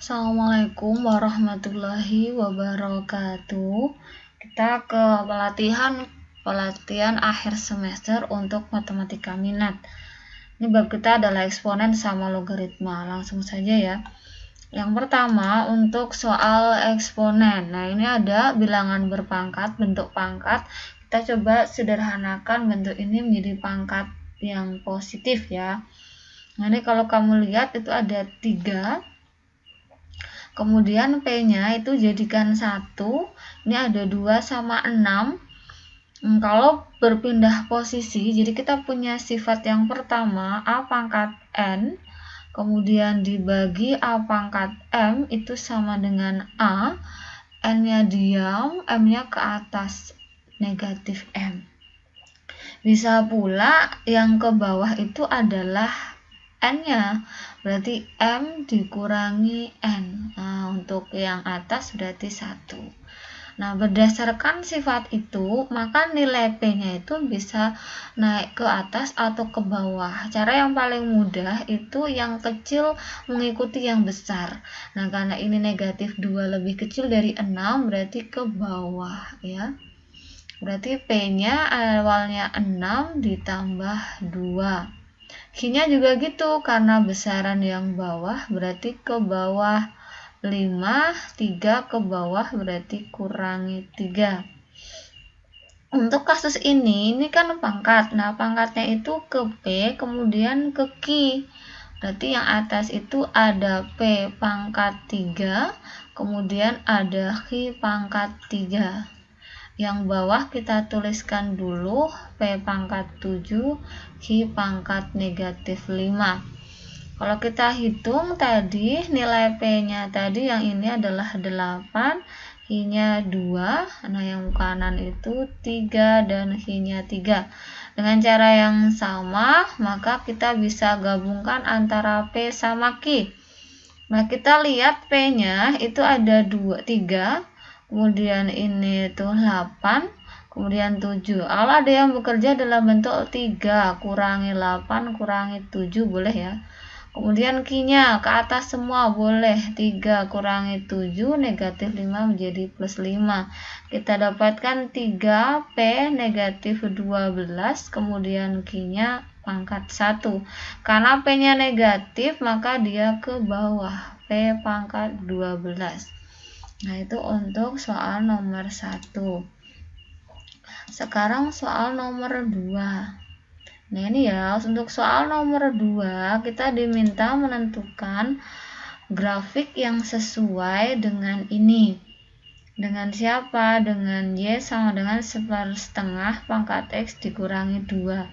Assalamualaikum warahmatullahi wabarakatuh. Kita ke pelatihan akhir semester untuk matematika minat. Ini bab kita adalah eksponen sama logaritma. Langsung saja ya. Yang pertama untuk soal eksponen. Nah, ini ada bilangan berpangkat, bentuk pangkat. Kita coba sederhanakan bentuk ini menjadi pangkat yang positif ya. Nah, ini kalau kamu lihat itu ada 3. Kemudian P-nya itu jadikan 1. Ini ada 2 sama 6. Kalau berpindah posisi, jadi kita punya sifat yang pertama A pangkat N, kemudian dibagi A pangkat M itu sama dengan A, N-nya diam, M-nya ke atas, negatif M. Bisa pula yang ke bawah itu adalah N-nya, berarti M dikurangi N. Nah, untuk yang atas berarti 1. Nah, berdasarkan sifat itu, maka nilai P-nya itu bisa naik ke atas atau ke bawah. Cara yang paling mudah itu yang kecil mengikuti yang besar. Nah, karena ini negatif 2 lebih kecil dari 6, berarti ke bawah ya. Berarti P-nya awalnya 6 ditambah 2. Q-nya juga gitu, karena besaran yang bawah berarti ke bawah 5, 3 ke bawah berarti kurangi 3. Untuk kasus ini kan pangkat. Nah, pangkatnya itu ke P, kemudian ke Q. Berarti yang atas itu ada P pangkat 3, kemudian ada Q pangkat 3. Yang bawah kita tuliskan dulu P pangkat 7, Q pangkat negatif 5. Kalau kita hitung tadi nilai P-nya tadi yang ini adalah 8, Q-nya 2, nah yang kanan itu 3 dan Q-nya 3. Dengan cara yang sama, maka kita bisa gabungkan antara P sama Q. Nah, kita lihat P-nya itu ada 3, kemudian ini tuh 8, kemudian 7. Kalau ada yang bekerja dalam bentuk 3, kurangi 8, kurangi 7 boleh ya. Kemudian Q-nya ke atas semua boleh, 3 kurangi 7, negatif 5 menjadi plus 5. Kita dapatkan 3P negatif 12, kemudian Q-nya pangkat 1. Karena P-nya negatif, maka dia ke bawah, P pangkat 12. Nah, itu untuk soal nomor 1. Sekarang soal nomor 2. Nah, ini ya, untuk soal nomor 2, kita diminta menentukan grafik yang sesuai dengan ini. Dengan siapa? Dengan Y sama dengan 1/2 pangkat X dikurangi 2.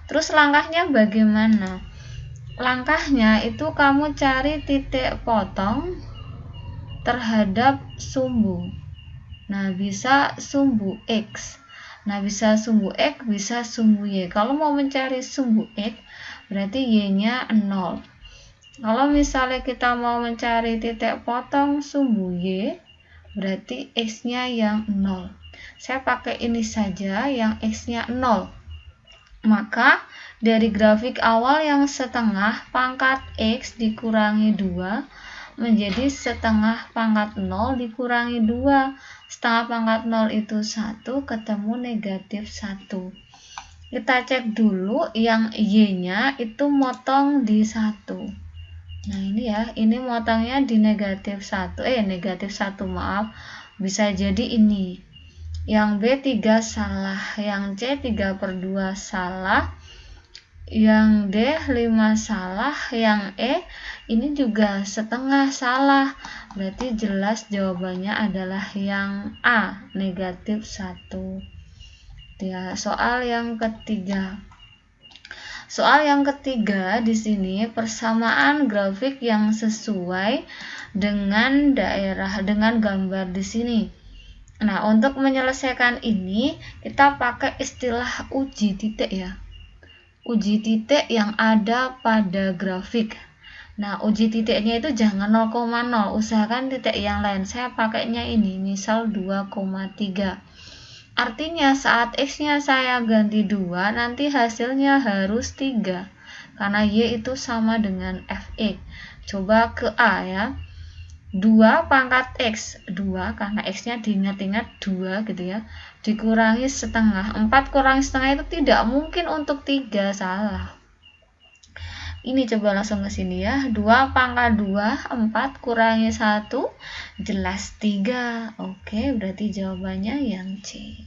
Terus langkahnya bagaimana? Langkahnya itu kamu cari titik potong terhadap sumbu. Nah, bisa sumbu X. Nah, bisa sumbu X, bisa sumbu Y. Kalau mau mencari sumbu X, berarti Y-nya 0. Kalau misalnya kita mau mencari titik potong sumbu Y, berarti X-nya yang 0. Saya pakai ini saja, yang X-nya 0. Maka, dari grafik awal yang setengah pangkat X dikurangi 2, menjadi setengah pangkat 0 dikurangi 2. Setengah pangkat 0 itu 1, ketemu negatif 1. Kita cek dulu yang Y-nya itu motong di 1. Nah, ini ya, ini motongnya di negatif 1. Negatif 1, maaf. Bisa jadi ini. Yang B 3 salah, yang C 3/2 salah, yang D 5 salah, yang E ini juga setengah salah. Berarti jelas jawabannya adalah yang A, negatif 1. Ya, soal yang ketiga. Soal yang ketiga di sini persamaan grafik yang sesuai dengan daerah, dengan gambar di sini. Nah, untuk menyelesaikan ini kita pakai istilah uji titik ya. Uji titik yang ada pada grafik. Nah, uji titiknya itu jangan 0,0, usahakan titik yang lain. Saya pakainya ini, misal 2,3. Artinya saat X-nya saya ganti 2, nanti hasilnya harus 3. Karena Y itu sama dengan Fx. Coba ke A ya. 2 pangkat X, 2 karena X-nya diingat-ingat 2 gitu ya, dikurangi setengah. 4 kurangi setengah itu tidak mungkin untuk 3, salah. Ini coba langsung ke sini ya, 2 pangkat 2, 4 kurangi 1, jelas 3. Oke, berarti jawabannya yang C.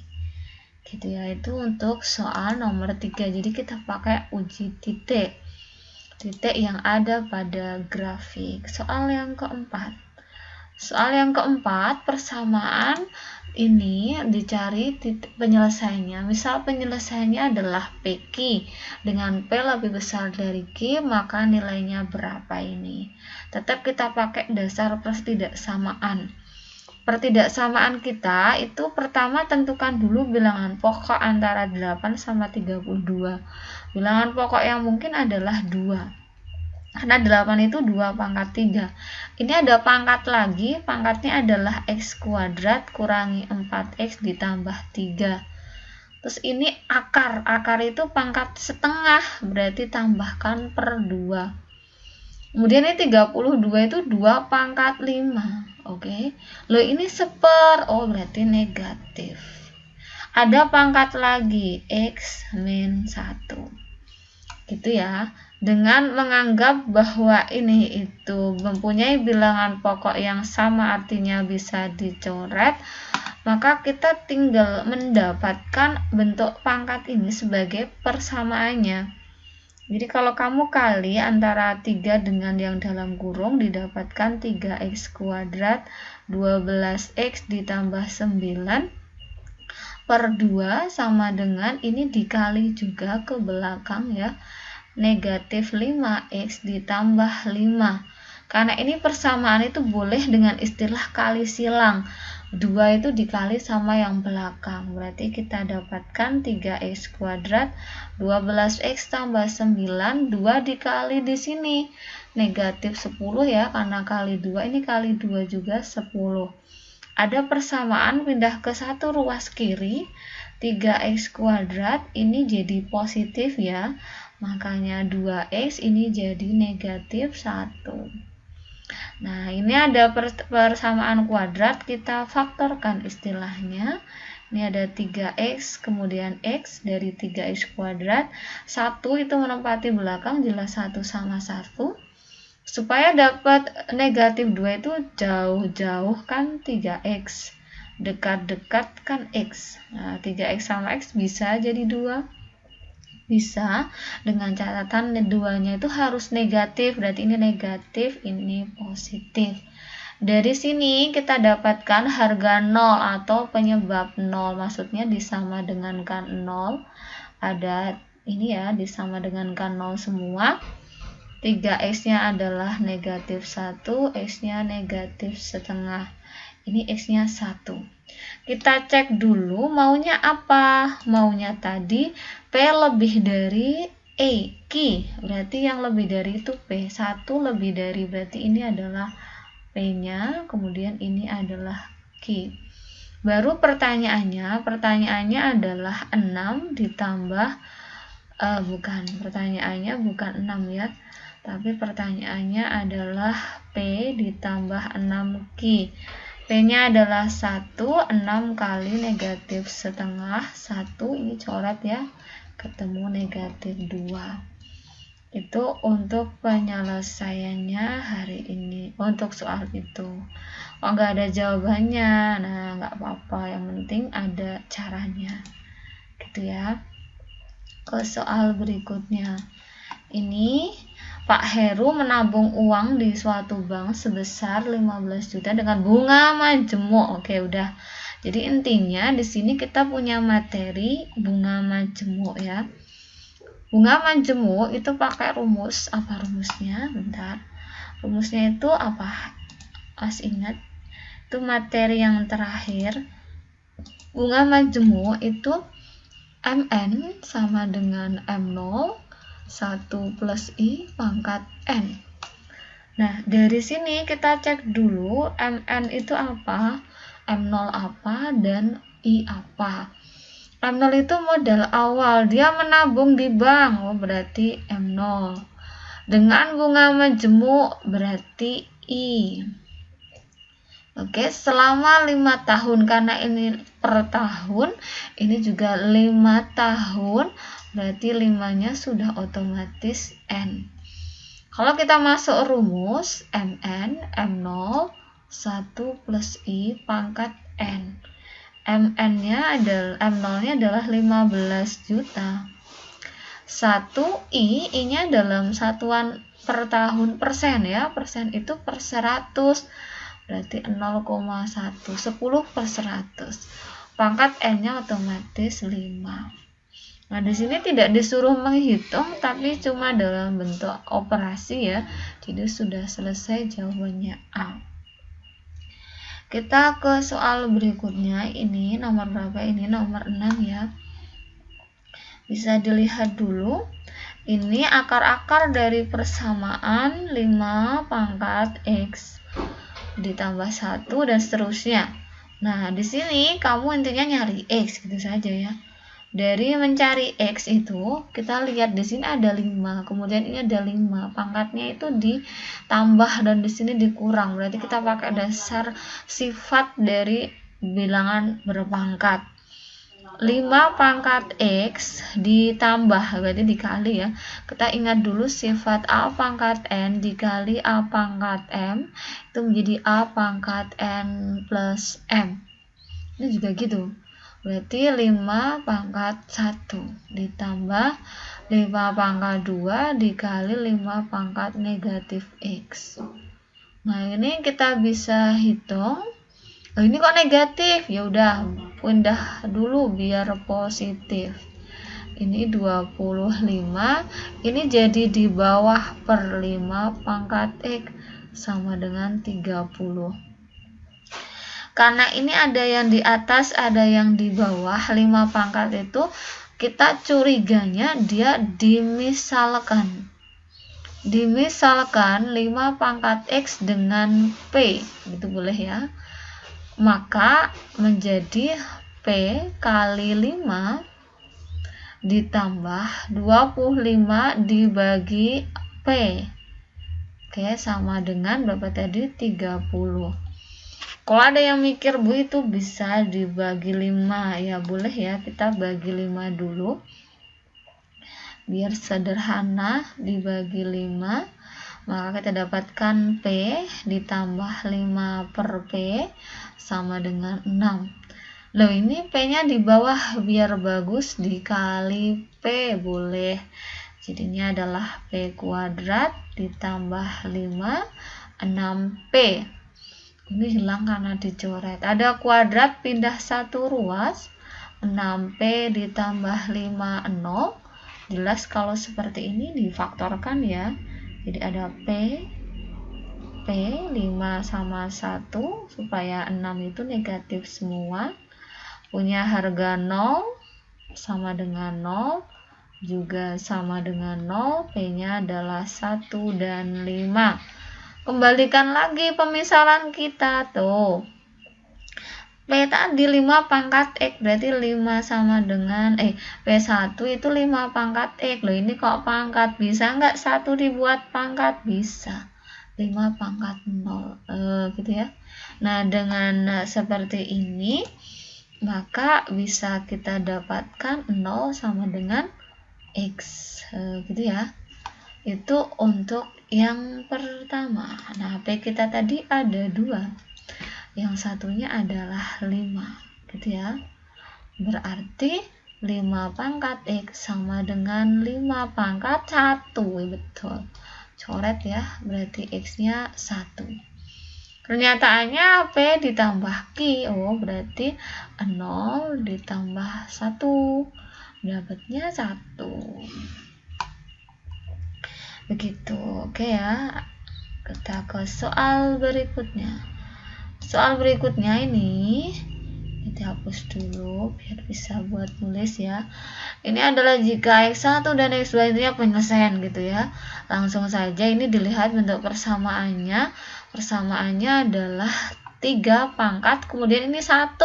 Gitu ya, itu untuk soal nomor 3. Jadi kita pakai uji titik yang ada pada grafik. Soal yang keempat. Soal yang keempat, persamaan ini dicari penyelesaiannya. Misal penyelesaiannya adalah PQ dengan P lebih besar dari Q, maka nilainya berapa ini? Tetap kita pakai dasar pertidaksamaan. Pertidaksamaan kita itu pertama tentukan dulu bilangan pokok antara 8 sama 32. Bilangan pokok yang mungkin adalah 2. Karena 8 itu 2 pangkat 3. Ini ada pangkat lagi, pangkatnya adalah X kuadrat kurangi 4X ditambah 3. Terus ini akar itu pangkat setengah, berarti tambahkan per 2. Kemudian ini 32 itu 2 pangkat 5. Oke. Loh ini seper, oh berarti negatif. Ada pangkat lagi, X min 1. Gitu ya. Dengan menganggap bahwa ini itu mempunyai bilangan pokok yang sama, artinya bisa dicoret, maka kita tinggal mendapatkan bentuk pangkat ini sebagai persamaannya. Jadi kalau kamu kali antara 3 dengan yang dalam kurung, didapatkan 3x kuadrat 12x ditambah 9 per 2 sama dengan ini dikali juga ke belakang ya, negatif 5x ditambah 5. Karena ini persamaan itu boleh dengan istilah kali silang. 2 itu dikali sama yang belakang. Berarti kita dapatkan 3x kuadrat 12x tambah 9, 2 dikali di sini negatif 10 ya, karena kali 2 ini kali 2 juga 10. Ada persamaan pindah ke satu ruas kiri, 3x kuadrat ini jadi positif ya, makanya 2x ini jadi negatif 1. Nah, ini ada persamaan kuadrat, kita faktorkan istilahnya. Ini ada 3x, kemudian x dari 3x kuadrat. 1 itu menempati belakang, jelas 1 sama 1. Supaya dapat negatif 2 itu jauh-jauh kan 3x. Dekat-dekat kan x. Nah, 3x sama x bisa jadi 2. Bisa, dengan catatan keduanya itu harus negatif, berarti ini negatif, ini positif. Dari sini kita dapatkan harga 0 atau penyebab 0, maksudnya disama dengankan 0. Ada ini ya, disama dengankan 0 semua. 3x-nya adalah negatif 1, x-nya negatif setengah. Ini x-nya 1. Kita cek dulu maunya apa. Maunya tadi P lebih dari E, Q. Berarti yang lebih dari itu P. 1 lebih dari, berarti ini adalah P-nya. Kemudian ini adalah Q. Baru pertanyaannya adalah 6 ditambah, pertanyaannya bukan 6 ya. Tapi pertanyaannya adalah P ditambah 6Q. P-nya adalah 1, 6 kali negatif setengah, 1, ini coret ya, ketemu negatif 2. Itu untuk penyelesaiannya hari ini, untuk soal itu. Oh, nggak ada jawabannya, nah nggak apa-apa, yang penting ada caranya. Gitu ya. Ke soal berikutnya. Ini Pak Heru menabung uang di suatu bank sebesar 15 juta dengan bunga majemuk. Oke, udah. Jadi intinya di sini kita punya materi bunga majemuk ya. Bunga majemuk itu pakai rumus. Apa rumusnya? Bentar. Rumusnya itu apa? Ingat. Itu materi yang terakhir. Bunga majemuk itu MN sama dengan M0 1 plus I pangkat N. Nah, dari sini kita cek dulu MN itu apa, M0 apa, dan I apa. M0 itu modal awal, dia menabung di bank, oh berarti M0. Dengan bunga majemuk berarti I. Oke, selama 5 tahun, karena ini per tahun, ini juga 5 tahun, berarti 5-nya sudah otomatis N. Kalau kita masuk rumus, MN, M0, 1 plus I pangkat N. MN-nya adalah, M0-nya adalah 15 juta. 1 I-nya dalam satuan per tahun persen ya, persen itu per 100. Berarti 0,1, 10 per 100. Pangkat N-nya otomatis 5. Nah, di sini tidak disuruh menghitung, tapi cuma dalam bentuk operasi ya. Jadi sudah selesai jawabannya A. Kita ke soal berikutnya. Ini nomor berapa? Ini nomor 6 ya. Bisa dilihat dulu. Ini akar-akar dari persamaan 5 pangkat X ditambah 1 dan seterusnya. Nah, di sini kamu intinya nyari X gitu saja ya. Dari mencari X itu, kita lihat di sini ada 5, kemudian ini ada 5, pangkatnya itu ditambah dan di sini dikurang. Berarti kita pakai dasar sifat dari bilangan berpangkat. 5 pangkat X ditambah, berarti dikali ya. Kita ingat dulu sifat A pangkat N dikali A pangkat M, itu menjadi A pangkat N plus M. Ini juga gitu. Berarti 5 pangkat 1 ditambah 5 pangkat 2 dikali 5 pangkat negatif X. Nah, ini kita bisa hitung. Oh, ini kok negatif? Ya udah, pindah dulu biar positif. Ini 25, ini jadi di bawah per 5 pangkat X sama dengan 30. Karena ini ada yang di atas, ada yang di bawah, 5 pangkat itu kita curiganya dia dimisalkan. Dimisalkan 5 pangkat X dengan P, gitu boleh ya. Maka menjadi P kali 5 ditambah 25 dibagi P. Oke, sama dengan berapa tadi? 30. Kalau ada yang mikir, Bu, itu bisa dibagi 5, ya boleh ya, kita bagi 5 dulu. Biar sederhana, dibagi 5, maka kita dapatkan P ditambah 5 per P sama dengan 6. Loh, ini P-nya di bawah, biar bagus dikali P, boleh. Jadinya adalah P kuadrat ditambah 5, 6P. Ini hilang karena dicoret. Ada kuadrat pindah satu ruas, 6P ditambah 5, 0. Jelas kalau seperti ini difaktorkan ya. Jadi ada P 5 sama 1, supaya 6 itu negatif semua. Punya harga 0 sama dengan 0, juga sama dengan 0. P-nya adalah 1 dan 5. Kembalikan lagi pemisalan kita tuh. P tadi 5 pangkat X, berarti 5 sama dengan P1 itu 5 pangkat X. Loh, ini kok pangkat? Bisa nggak 1 dibuat pangkat? Bisa. 5 pangkat 0. Gitu ya. Nah, dengan seperti ini maka bisa kita dapatkan 0 sama dengan X. Gitu ya. Itu untuk yang pertama. Nah, P kita tadi ada 2. Yang satunya adalah 5. Gitu ya. Berarti 5 pangkat X sama dengan 5 pangkat 1. Betul. Coret ya. Berarti X-nya 1. Pernyataannya P ditambah Q. Oh, berarti 0 ditambah 1. Dapatnya 1. Begitu. Oke ya, kita ke soal berikutnya. Soal berikutnya ini kita hapus dulu biar bisa buat nulis ya. Ini adalah jika X1 dan X2 itu ya penyelesaian gitu ya. Langsung saja ini dilihat bentuk persamaannya. Persamaannya adalah 3 pangkat, kemudian ini 1.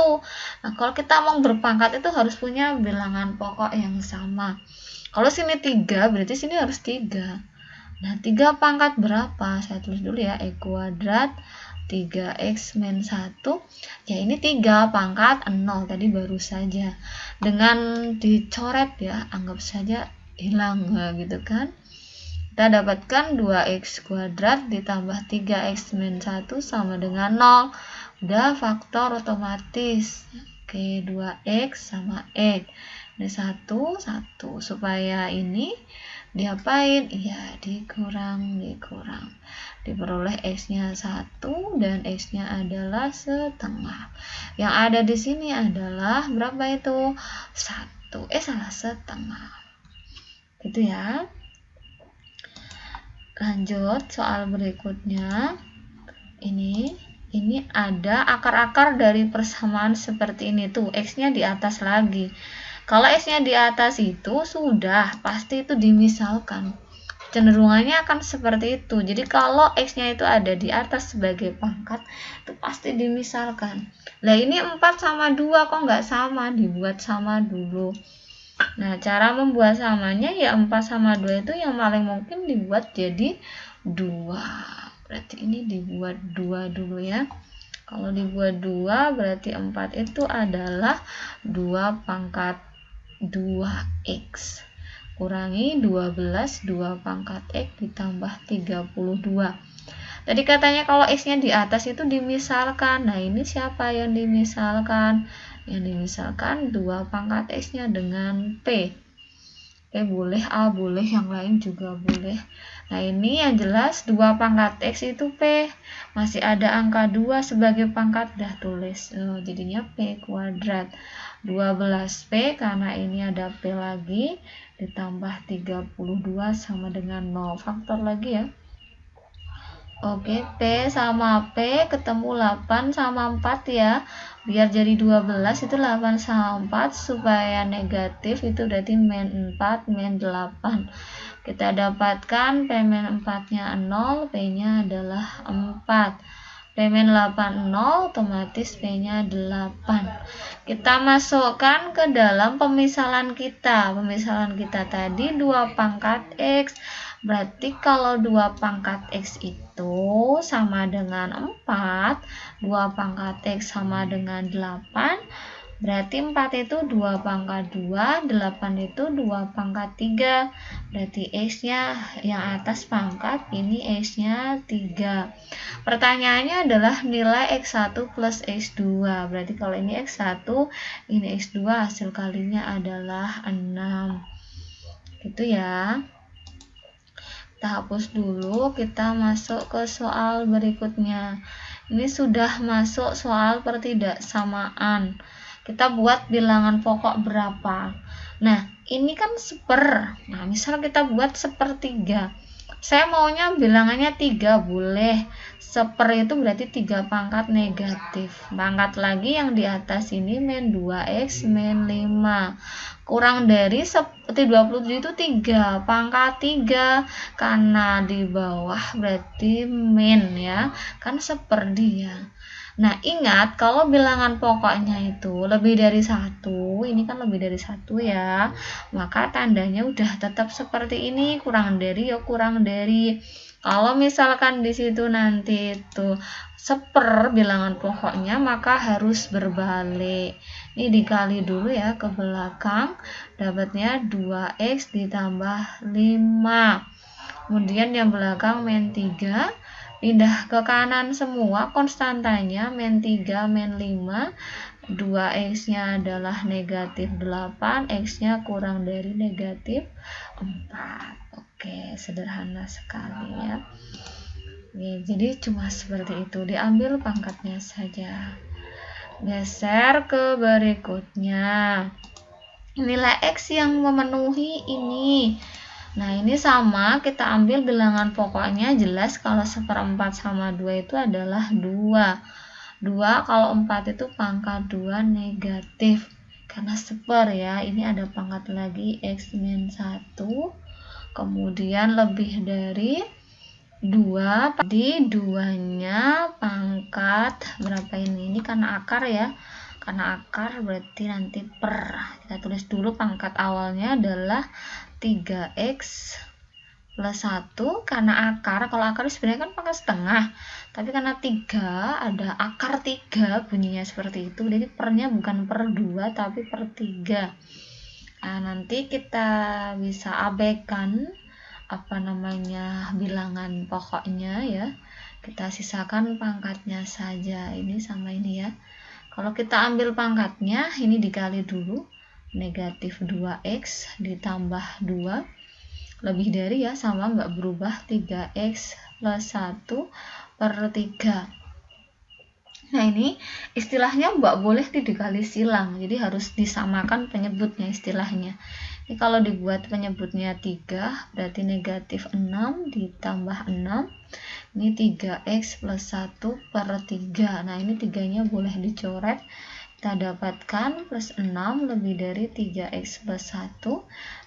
Nah, kalau kita mau berpangkat itu harus punya bilangan pokok yang sama. Kalau sini 3, berarti sini harus 3. Nah, 3 pangkat berapa? Saya tulis dulu ya, E kuadrat 3x min 1. Ya, ini 3 pangkat 0 tadi baru saja. Dengan dicoret ya, anggap saja hilang gitu kan. Kita dapatkan 2x kuadrat ditambah 3x min 1 sama dengan 0. Udah faktor otomatis. Oke, 2x sama x. Ini 1, supaya ini diapain? Ya, dikurang. Diperoleh x-nya 1 dan x-nya adalah setengah. Yang ada di sini adalah berapa itu? 1. Salah, setengah. Gitu ya. Lanjut soal berikutnya. Ini ada akar-akar dari persamaan seperti ini tuh. X-nya di atas lagi. Kalau X-nya di atas itu sudah pasti itu dimisalkan. Cenderungannya akan seperti itu. Jadi kalau X-nya itu ada di atas sebagai pangkat, itu pasti dimisalkan. Nah, ini 4 sama 2 kok nggak sama? Dibuat sama dulu. Nah, cara membuat samanya ya 4 sama 2 itu yang paling mungkin dibuat jadi 2. Berarti ini dibuat 2 dulu ya. Kalau dibuat 2 berarti 4 itu adalah 2 pangkat 2x kurangi 12, 2 pangkat x ditambah 32. Tadi katanya kalau x-nya di atas itu dimisalkan. Nah, ini siapa yang dimisalkan? Yang dimisalkan 2 pangkat x-nya dengan p. Boleh A, boleh yang lain juga boleh. Nah, ini yang jelas 2 pangkat x itu p. Masih ada angka 2 sebagai pangkat, dah tulis. Jadinya p kuadrat 12p, karena ini ada p lagi, ditambah 32 sama dengan 0. Faktor lagi ya. Oke, P sama P ketemu 8 sama 4 ya. Biar jadi 12 itu 8 sama 4, supaya negatif itu berarti min 4 min 8. Kita dapatkan P min 4-nya 0, P-nya adalah 4. P min 8 0, otomatis P-nya 8. Kita masukkan ke dalam pemisalan kita. Pemisalan kita tadi 2 pangkat X. Berarti kalau 2 pangkat X itu sama dengan 4, 2 pangkat X sama dengan 8, berarti 4 itu 2 pangkat 2, 8 itu 2 pangkat 3. Berarti X-nya yang atas pangkat, ini X-nya 3. Pertanyaannya adalah nilai X1 plus X2. Berarti kalau ini X1, ini X2, hasil kalinya adalah 6. Gitu ya. Kita hapus dulu, kita masuk ke soal berikutnya. Ini sudah masuk soal pertidaksamaan. Kita buat bilangan pokok berapa. Nah, ini kan seper. Nah, misal kita buat sepertiga. Saya maunya bilangannya 3, boleh. Seper itu berarti 3 pangkat negatif. Pangkat lagi yang di atas ini min 2x min 5. Kurang dari 27 itu 3, pangkat 3. Karena di bawah berarti min ya. Kan seper dia. Nah, ingat kalau bilangan pokoknya itu lebih dari 1, ini kan lebih dari 1 ya, maka tandanya udah tetap seperti ini, kurang dari ya kurang dari. Kalau misalkan di situ nanti itu seper bilangan pokoknya, maka harus berbalik. Ini dikali dulu ya ke belakang, dapatnya 2x ditambah 5. Kemudian yang belakang min 3. Pindah ke kanan semua, konstantanya min 3 min 5, 2x-nya adalah negatif 8, x-nya kurang dari negatif 4. Oke, sederhana sekali ya. Oke, jadi cuma seperti itu, diambil pangkatnya saja. Geser ke berikutnya. Nilai x yang memenuhi ini. Nah, ini sama, kita ambil bilangan pokoknya, jelas kalau 1/4 sama 2 itu adalah 2. 2 kalau 4 itu pangkat 2 negatif. Karena seper ya, ini ada pangkat lagi x min 1. Kemudian lebih dari 2. Jadi 2-nya pangkat berapa ini? Ini karena akar ya. Karena akar berarti nanti per. Kita tulis dulu pangkat awalnya adalah 3x plus 1 karena akar. Kalau akar sebenarnya kan pangkat setengah, tapi karena 3 ada akar 3 bunyinya seperti itu, jadi pernya bukan per 2 tapi per 3. Nah, nanti kita bisa abaikan bilangan pokoknya ya, kita sisakan pangkatnya saja, ini sama ini ya. Kalau kita ambil pangkatnya, ini dikali dulu, negatif 2x ditambah 2 lebih dari ya, sama nggak berubah, 3x plus 1 per 3. Nah, ini istilahnya nggak boleh dikali silang, jadi harus disamakan penyebutnya istilahnya. Ini kalau dibuat penyebutnya 3, berarti negatif 6 ditambah 6, ini 3x plus 1 per 3. Nah, ini 3-nya boleh dicoret, kita dapatkan plus 6 lebih dari 3x plus 1,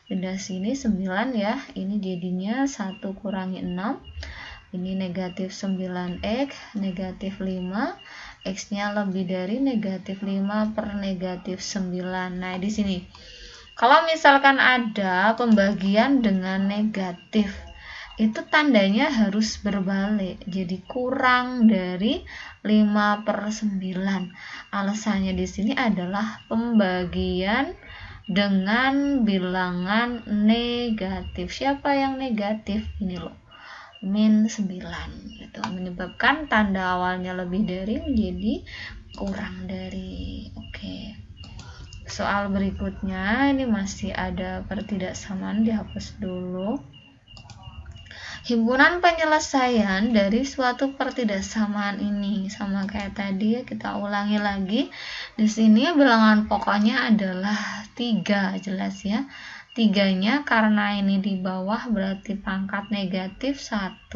beda sini 9 ya, ini jadinya 1 kurangi 6, ini negatif 9x, negatif 5, x-nya lebih dari negatif 5 per negatif 9. Nah, di sini kalau misalkan ada pembagian dengan negatif, itu tandanya harus berbalik, jadi kurang dari 5 per 9. Alasannya di sini adalah pembagian dengan bilangan negatif. Siapa yang negatif? Ini loh, min 9. Itu menyebabkan tanda awalnya lebih dari menjadi kurang dari. Oke. Soal berikutnya, ini masih ada pertidaksamaan, dihapus dulu. Himpunan penyelesaian dari suatu pertidaksamaan ini sama kayak tadi ya, kita ulangi lagi. Di sini bilangan pokoknya adalah 3, jelas ya. 3-nya karena ini di bawah berarti pangkat negatif 1,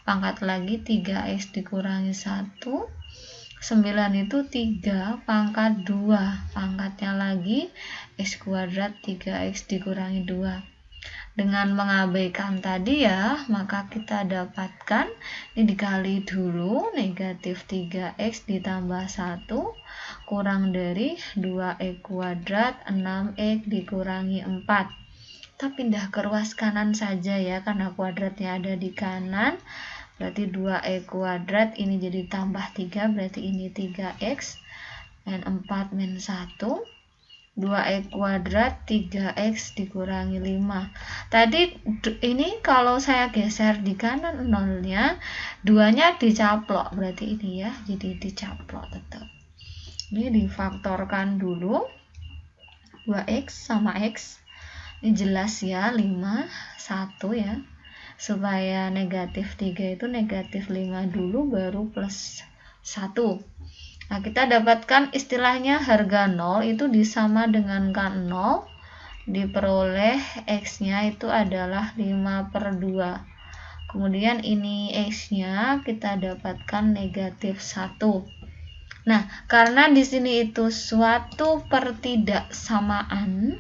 pangkat lagi 3x dikurangi 1, 9 itu 3 pangkat 2, pangkatnya lagi x kuadrat 3x dikurangi 2. Dengan mengabaikan tadi ya, maka kita dapatkan ini dikali dulu, negatif 3x ditambah 1 kurang dari 2x kuadrat 6x dikurangi 4. Kita pindah ke ruas kanan saja ya, karena kuadratnya ada di kanan, berarti 2x kuadrat ini jadi tambah 3, berarti ini 3x, dan 4 min 1, 2x kuadrat 3x dikurangi 5. Tadi ini kalau saya geser di kanan 0-nya, 2-nya dicaplok, berarti ini ya, jadi dicaplok tetap. Ini difaktorkan dulu, 2x sama x, ini jelas ya, 5, 1 ya, supaya negatif 3 itu negatif 5 dulu baru plus 1. Nah, kita dapatkan istilahnya harga 0 itu disama dengan kan 0, diperoleh x-nya itu adalah 5 per 2. Kemudian ini x-nya kita dapatkan negatif 1. Nah, karena di sini itu suatu pertidaksamaan,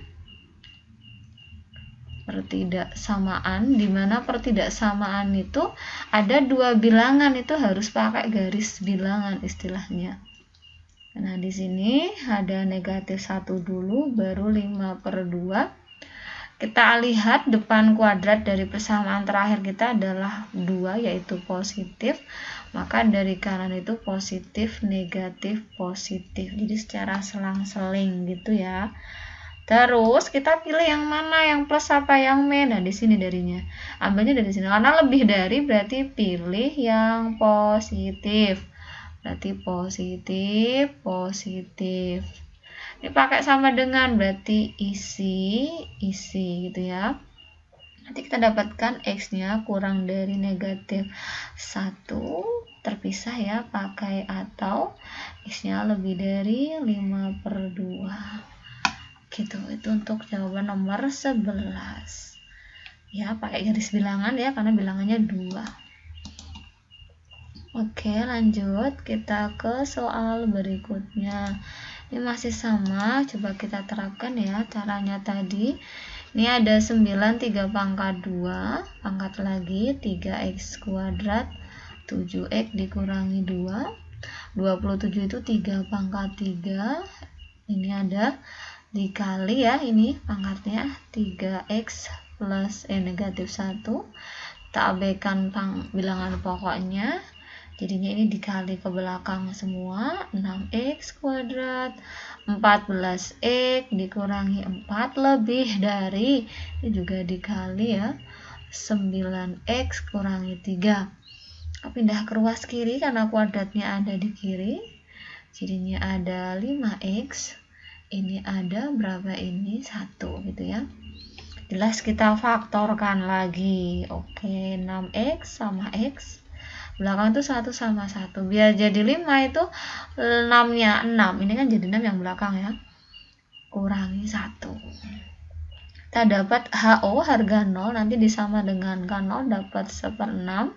di mana pertidaksamaan itu ada 2 bilangan, itu harus pakai garis bilangan istilahnya. Nah, di sini ada negatif 1 dulu, baru 5 per 2. Kita lihat depan kuadrat dari persamaan terakhir kita adalah 2, yaitu positif. Maka dari kanan itu positif, negatif, positif. Jadi secara selang-seling gitu ya. Terus kita pilih yang mana, yang plus apa yang min. Nah, di sini darinya. Ambilnya dari sini. Karena lebih dari berarti pilih yang positif. Berarti positif, positif. Ini pakai sama dengan, berarti isi gitu ya. Nanti kita dapatkan x-nya kurang dari negatif 1, terpisah ya, pakai atau x-nya lebih dari 5 per 2. Gitu, itu untuk jawaban nomor 11. Ya, pakai garis bilangan ya, karena bilangannya 2. Oke, lanjut kita ke soal berikutnya. Ini masih sama, coba kita terapkan ya caranya tadi. Ini ada 9, 3 pangkat 2, pangkat lagi 3x kuadrat 7x dikurangi 2. 27 itu 3 pangkat 3. Ini ada dikali ya, ini pangkatnya 3x plus negatif 1, kita abaikan bilangan pokoknya, jadinya ini dikali ke belakang semua, 6x kuadrat, 14x dikurangi 4 lebih dari, ini juga dikali ya, 9x kurangi 3. Pindah ke ruas kiri karena kuadratnya ada di kiri, jadinya ada 5x, ini ada berapa ini? 1 gitu ya. Jelas kita faktorkan lagi. Oke, 6x sama x, belakang itu 1 sama 1, biar jadi 5 itu 6 nya 6, ini kan jadi 6 yang belakang ya, kurangi 1. Kita dapat HO harga 0, nanti disama dengan K0 dapat 1/6,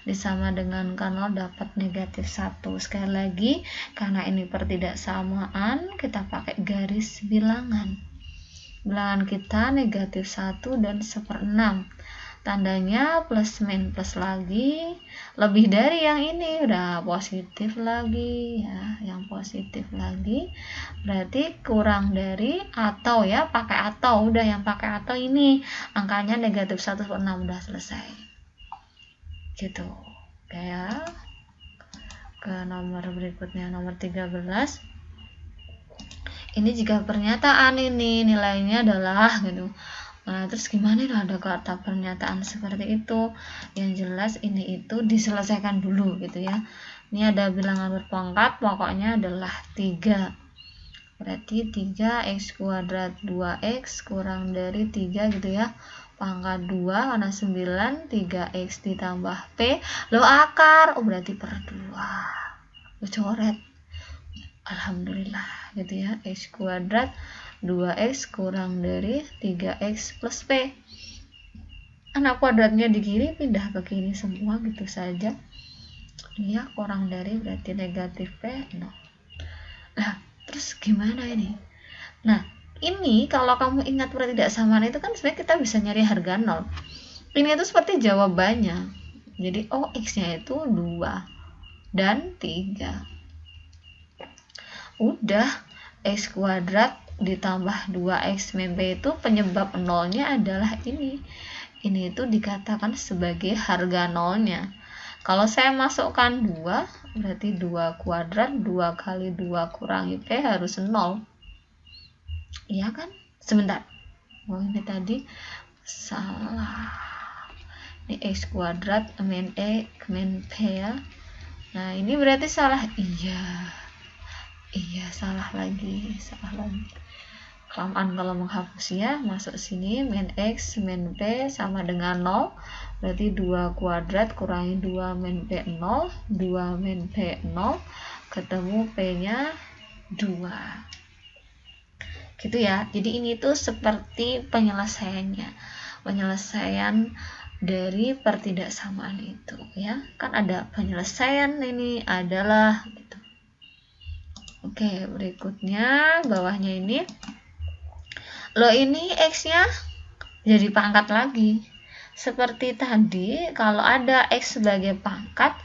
disama dengan K0 dapat negatif 1. Sekali lagi, karena ini pertidaksamaan, kita pakai garis bilangan. Bilangan kita negatif 1 dan 1/6. Tandanya plus min plus lagi, lebih dari yang ini udah positif lagi ya, yang positif lagi berarti kurang dari atau ya, pakai atau, udah yang pakai atau ini angkanya negatif 1/6, udah selesai gitu. Kayak ke nomor berikutnya, nomor 13. Ini jika pernyataan ini nilainya adalah gitu. Nah, terus gimana lah ada kata pernyataan seperti itu? Yang jelas ini itu diselesaikan dulu gitu ya. Ini ada bilangan berpangkat, pokoknya adalah 3. Berarti 3x kuadrat 2x kurang dari 3 gitu ya. Pangkat 2 karena 9, 3x ditambah p. Lo akar, oh berarti per 2. Lo coret. Alhamdulillah gitu ya. X kuadrat 2x kurang dari 3x plus p. Anak kuadratnya di kiri pindah ke kiri semua gitu saja. Ini ya, kurang dari berarti negatif p 0. Nah, terus gimana ini? Nah, ini kalau kamu ingat pertidaksamaan itu kan sebenarnya kita bisa nyari harga 0. Ini itu seperti jawabannya. Jadi, oh x-nya itu 2 dan 3. Udah, x kuadrat ditambah 2x min p itu penyebab nolnya adalah ini. Ini itu dikatakan sebagai harga nolnya. Kalau saya masukkan 2, berarti 2 kuadrat, 2 kali 2 kurangi p harus 0. Iya kan? Sebentar. Oh, ini tadi salah. Ini x kuadrat min min p ya. Nah, ini berarti salah. Iya, salah lagi. Kelamaan kalau menghapus ya, masuk sini min x min p sama dengan 0, berarti 2 kuadrat kurangi 2 min p 0, 2 min p 0, ketemu p nya 2 gitu ya. Jadi ini tuh seperti penyelesaian dari pertidaksamaan itu ya, kan ada penyelesaian ini adalah gitu. Oke, berikutnya bawahnya ini, lo ini x-nya jadi pangkat lagi. Seperti tadi, kalau ada x sebagai pangkat,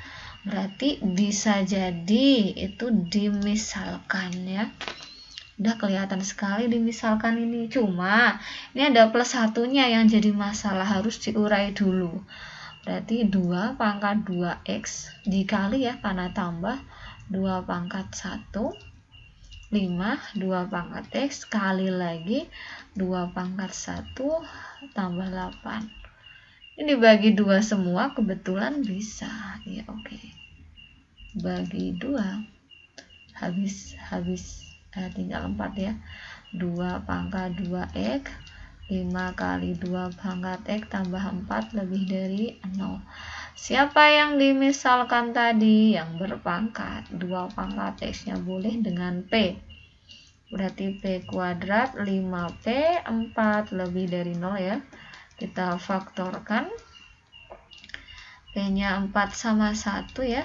berarti bisa jadi itu dimisalkan ya. Udah kelihatan sekali dimisalkan ini. Cuma, ini ada plus satunya yang jadi masalah, harus diurai dulu. Berarti 2 pangkat 2x dikali ya, karena tambah 2 pangkat 1. 5, 2 pangkat x kali lagi 2 pangkat 1 tambah 8. Ini dibagi 2 semua, kebetulan bisa ya. Oke, bagi 2 habis tinggal 4 ya. 2 pangkat 2x, 5 kali 2 pangkat x tambah 4 lebih dari 0. Siapa yang dimisalkan tadi? Yang berpangkat. 2 pangkat x-nya boleh dengan p. Berarti p kuadrat 5p, 4 lebih dari 0 ya. Kita faktorkan. P-nya 4 sama 1 ya.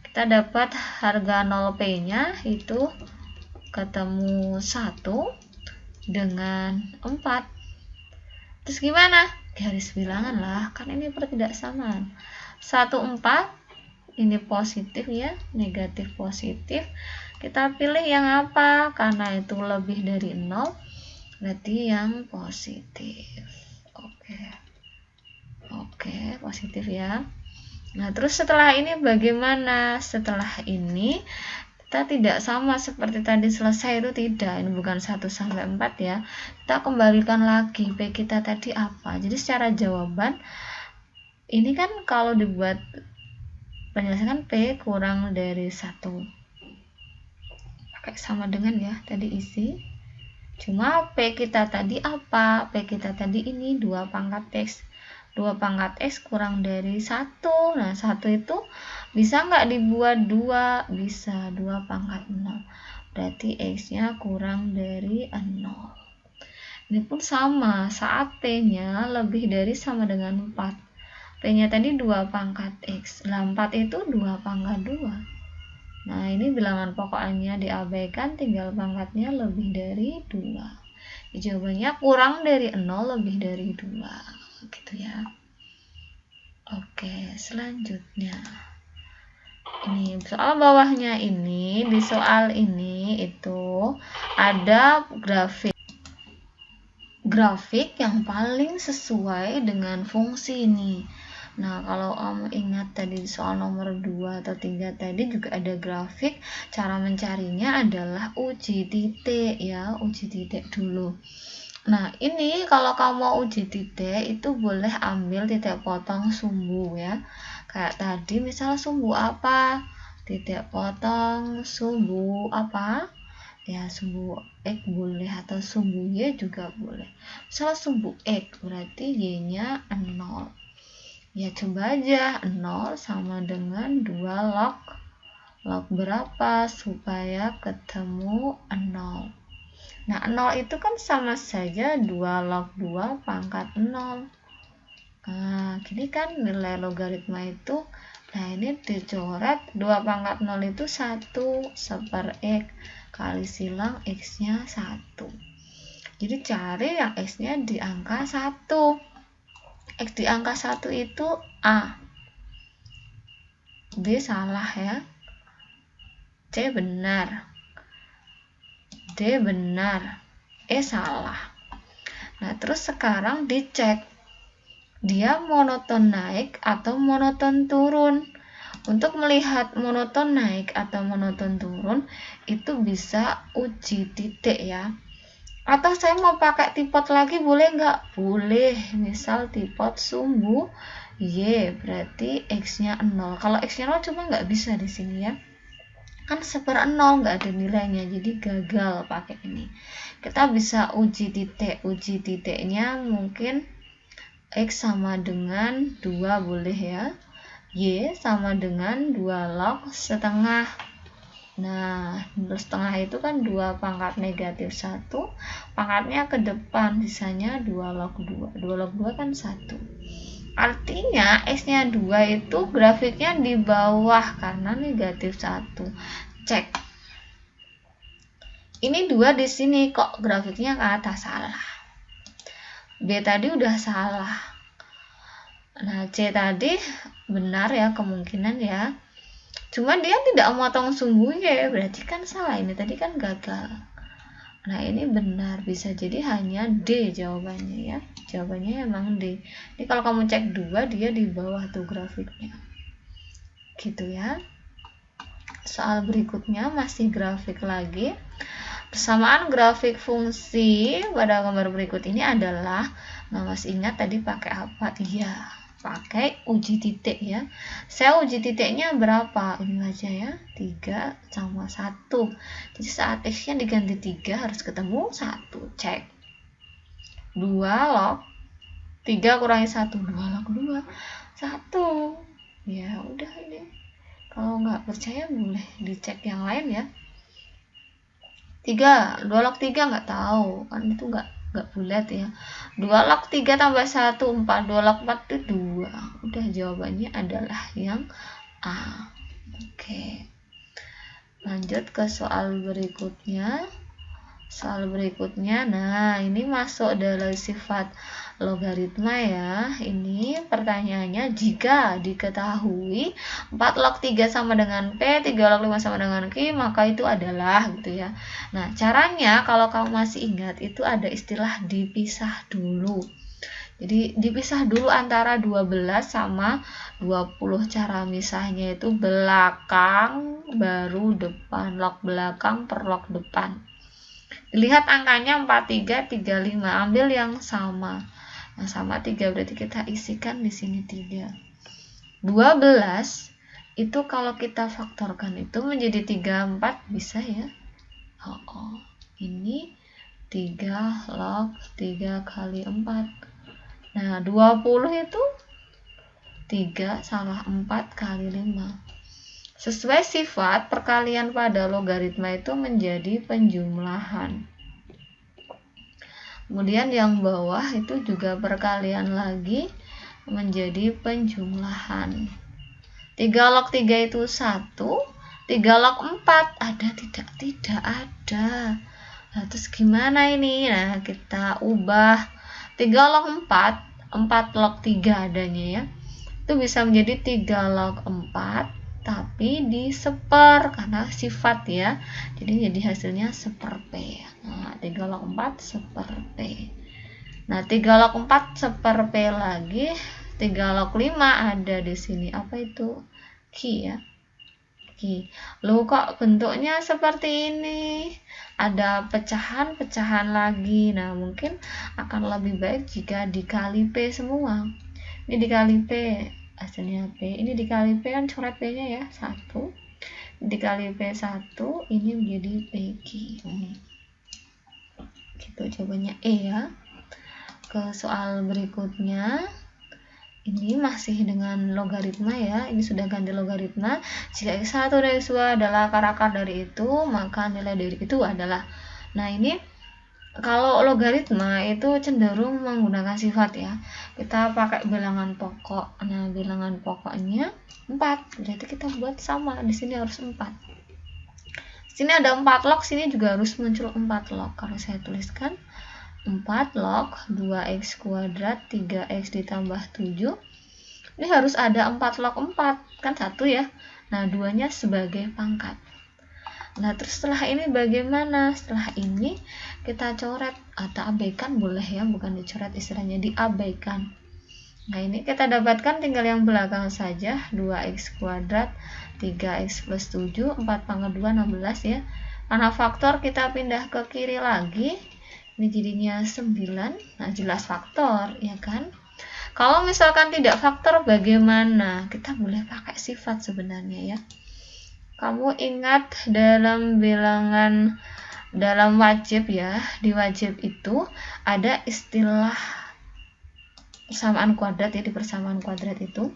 Kita dapat harga 0p-nya itu ketemu 1 dengan 4. Terus gimana? Garis bilangan lah, kan ini pertidaksamaan. 1, 4, ini positif ya, negatif positif. Kita pilih yang apa? Karena itu lebih dari 0, berarti yang positif. Oke, positif ya. Nah, terus setelah ini bagaimana? Setelah ini kita tidak sama seperti tadi selesai, itu tidak, ini bukan 1 sampai 4 ya. Kita kembalikan lagi P kita tadi apa. Jadi secara jawaban ini kan kalau dibuat penjelasan P kurang dari 1, pakai sama dengan ya tadi isi. Cuma P kita tadi apa? P kita tadi ini 2 pangkat X. 2 pangkat X kurang dari 1. Nah, 1 itu bisa nggak dibuat 2? Bisa, 2 pangkat 0. Berarti X-nya kurang dari 0. Ini pun sama, saat P-nya lebih dari sama dengan 4. P-nya tadi 2 pangkat X. Nah, 4 itu 2 pangkat 2. Nah, ini bilangan pokoknya diabaikan, tinggal pangkatnya lebih dari 2. Jawabannya kurang dari 0 lebih dari 2. Gitu ya. Oke, selanjutnya ini soal bawahnya. Ini di soal ini itu ada grafik yang paling sesuai dengan fungsi ini. Nah, kalau ingat tadi soal nomor 2 atau 3 tadi juga ada grafik. Cara mencarinya adalah uji titik ya, uji titik dulu. Nah, ini kalau kamu mau uji titik itu boleh ambil titik potong sumbu ya. Kayak tadi misal sumbu apa? Titik potong sumbu apa? Ya, sumbu X boleh atau sumbu Y juga boleh. Misal sumbu X berarti Y-nya 0. Ya, coba aja 0 sama dengan 2 log. Log berapa supaya ketemu 0? Nah, 0 itu kan sama saja 2 log 2 pangkat 0. Nah, gini kan nilai logaritma itu. Nah, ini dicoret 2 pangkat 0 itu 1 per X. Kali silang X-nya 1. Jadi cari yang X-nya di angka 1. X di angka 1 itu A. B salah ya. C benar. D benar, E salah. Nah, terus sekarang dicek dia monoton naik atau monoton turun. Untuk melihat monoton naik atau monoton turun itu bisa uji titik ya. Atau saya mau pakai tipot lagi boleh nggak? Boleh. Misal tipot sumbu Y berarti X-nya 0. Kalau X-nya 0 cuma nggak bisa di sini ya. Kan 1/0 nggak ada nilainya, jadi gagal pakai ini. Kita bisa uji titik. Uji titiknya mungkin X sama dengan 2 boleh ya. Y sama dengan 2 log setengah. Nah, 2 setengah itu kan 2 pangkat negatif 1. Pangkatnya ke depan, sisanya 2 log 2. 2 log 2 kan 1. Artinya X-nya 2 itu grafiknya di bawah karena negatif 1. Cek. Ini 2 di sini kok grafiknya ke atas, salah. B tadi udah salah. Nah, C tadi benar ya kemungkinan ya. Cuma dia tidak memotong sumbunya, berarti kan salah. Ini tadi kan gagal. Nah, ini benar, bisa jadi hanya D jawabannya ya. Jawabannya emang D. Ini kalau kamu cek 2, dia di bawah tuh grafiknya. Gitu ya. Soal berikutnya masih grafik lagi. Persamaan grafik fungsi pada gambar berikut ini adalah, nah masih ingat tadi pakai apa? Iya, pakai uji titik ya. Saya uji titiknya berapa? Ini aja ya, 3 sama 1. Jadi saat X-nya diganti 3 harus ketemu 1. Cek. 2 log 3 kurangi 1. 2 log 2. 1. Ya udah ini. Kalau nggak percaya boleh dicek yang lain ya. 3, 2 log 3 nggak tahu. Kan itu nggak bulat ya. 2 log 3 tambah 1, 4. 2 log 4 itu 2. Udah, jawabannya adalah yang A. Oke. Lanjut ke soal berikutnya. Soal berikutnya, nah ini masuk dari sifat logaritma ya. Ini pertanyaannya, jika diketahui 4 log 3 sama dengan P, 3 log 5 sama dengan Q, maka itu adalah gitu ya. Nah, caranya kalau kamu masih ingat itu ada istilah dipisah dulu. Jadi dipisah dulu antara 12 sama 20. Cara misahnya itu belakang baru depan, log belakang per log depan. Lihat angkanya 43, 35, ambil yang sama. Yang sama 3 berarti kita isikan di sini 3. 12 itu kalau kita faktorkan itu menjadi 34 bisa ya. Ini 3 log 3 kali 4. Nah, 20 itu 3 salah 4 kali 5. Sesuai sifat, perkalian pada logaritma itu menjadi penjumlahan. Kemudian yang bawah itu juga perkalian lagi menjadi penjumlahan. 3 log 3 itu 1, 3 log 4 ada tidak? Tidak ada. Nah, terus gimana ini? Nah, kita ubah 3 log 4, 4 log 3 adanya ya. Itu bisa menjadi 3 log 4 tapi diseper karena sifat ya. Jadi hasilnya seper P. Nah, 3 log 4 seper P. Nah, 3 log 4 seper P lagi. 3 log 5 ada di sini. Apa itu? Q ya. Q. Loh, kok bentuknya seperti ini? Ada pecahan-pecahan lagi. Nah, mungkin akan lebih baik jika dikali P semua. Ini dikali P, hasilnya P. Ini dikali P kan coret P-nya ya, 1. Dikali P1, ini menjadi PQ. Gitu jawabannya E ya. Ke soal berikutnya. Ini masih dengan logaritma ya. Ini sudah ganti logaritma. Jika X1 dan X2 adalah akar-akar dari itu, maka nilai dari itu adalah. Nah, ini kalau logaritma itu cenderung menggunakan sifat ya. Kita pakai bilangan pokok. Nah, bilangan pokoknya 4. Berarti kita buat sama. Di sini harus 4. Sini ada 4 log, sini juga harus muncul 4 log. Kalau saya tuliskan 4 log 2x kuadrat 3x ditambah 7. Ini harus ada 4 log 4. Kan 1 ya. Nah, 2-nya sebagai pangkat. Nah, terus setelah ini bagaimana? Setelah ini kita coret atau abaikan boleh ya, bukan dicoret, istilahnya diabaikan. Nah, ini kita dapatkan tinggal yang belakang saja, 2x kuadrat 3x plus 7, 4 pangkat 2, 16 ya. Karena faktor kita pindah ke kiri lagi, ini jadinya 9. Nah, jelas faktor ya kan. Kalau misalkan tidak faktor bagaimana? Kita boleh pakai sifat sebenarnya ya. Kamu ingat dalam bilangan, dalam wajib ya, di wajib itu ada istilah persamaan kuadrat ya, di persamaan kuadrat itu.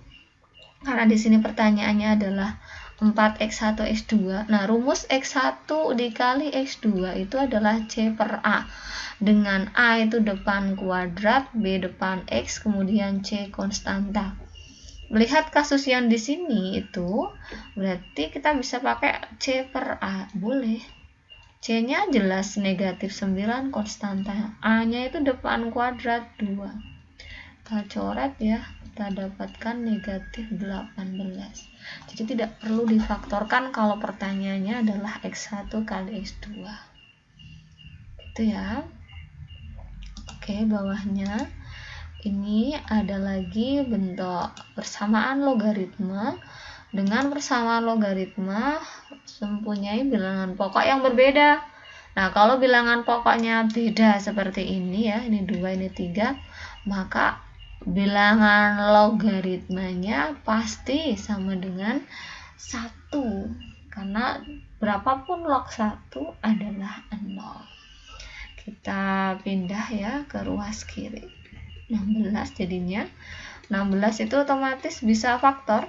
Karena di sini pertanyaannya adalah 4x1 x2. Nah, rumus x1 dikali x2 itu adalah C per A. Dengan A itu depan kuadrat, B depan X, kemudian C konstanta. Melihat kasus yang di sini itu, berarti kita bisa pakai C per A, boleh. C-nya jelas negatif 9 konstanta. A-nya itu depan kuadrat 2. Kita coret ya, kita dapatkan negatif 18. Jadi tidak perlu difaktorkan kalau pertanyaannya adalah X1 kali X2. Gitu ya. Oke, bawahnya ini ada lagi bentuk persamaan logaritma. Dengan persamaan logaritma mempunyai bilangan pokok yang berbeda. Nah, kalau bilangan pokoknya beda seperti ini ya, ini 2, ini 3, maka bilangan logaritmanya pasti sama dengan 1. Karena berapapun log 1 adalah 0. Kita pindah ya ke ruas kiri. 16 jadinya. 16 itu otomatis bisa faktor.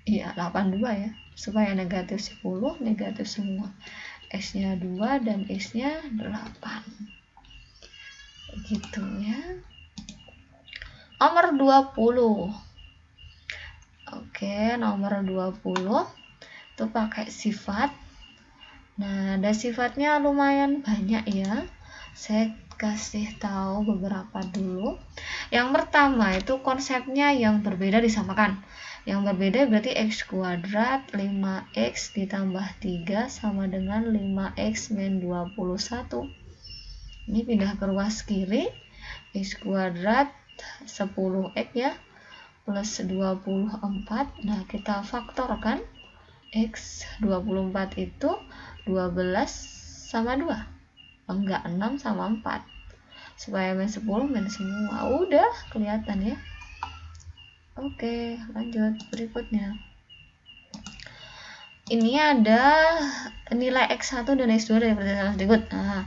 Iya, 82 ya. Supaya negatif 10, negatif semua. X-nya 2 dan X-nya 8. Gitu ya. Nomor 20. Oke, nomor 20 itu pakai sifat. Nah, ada sifatnya lumayan banyak ya. Saya kasih tahu beberapa dulu. Yang pertama itu konsepnya yang berbeda disamakan. Yang berbeda berarti x kuadrat 5x ditambah 3 sama dengan 5x min 21. Ini pindah ke ruas kiri. X kuadrat 10x ya, plus 24. Nah, kita faktorkan. X 24 itu 12 sama 2. Enggak, 6 sama 4. Supaya min 10 min semua. Udah kelihatan ya. Oke, lanjut berikutnya. Ini ada nilai X1 dan X2 dari pertanyaan berikut. Nah,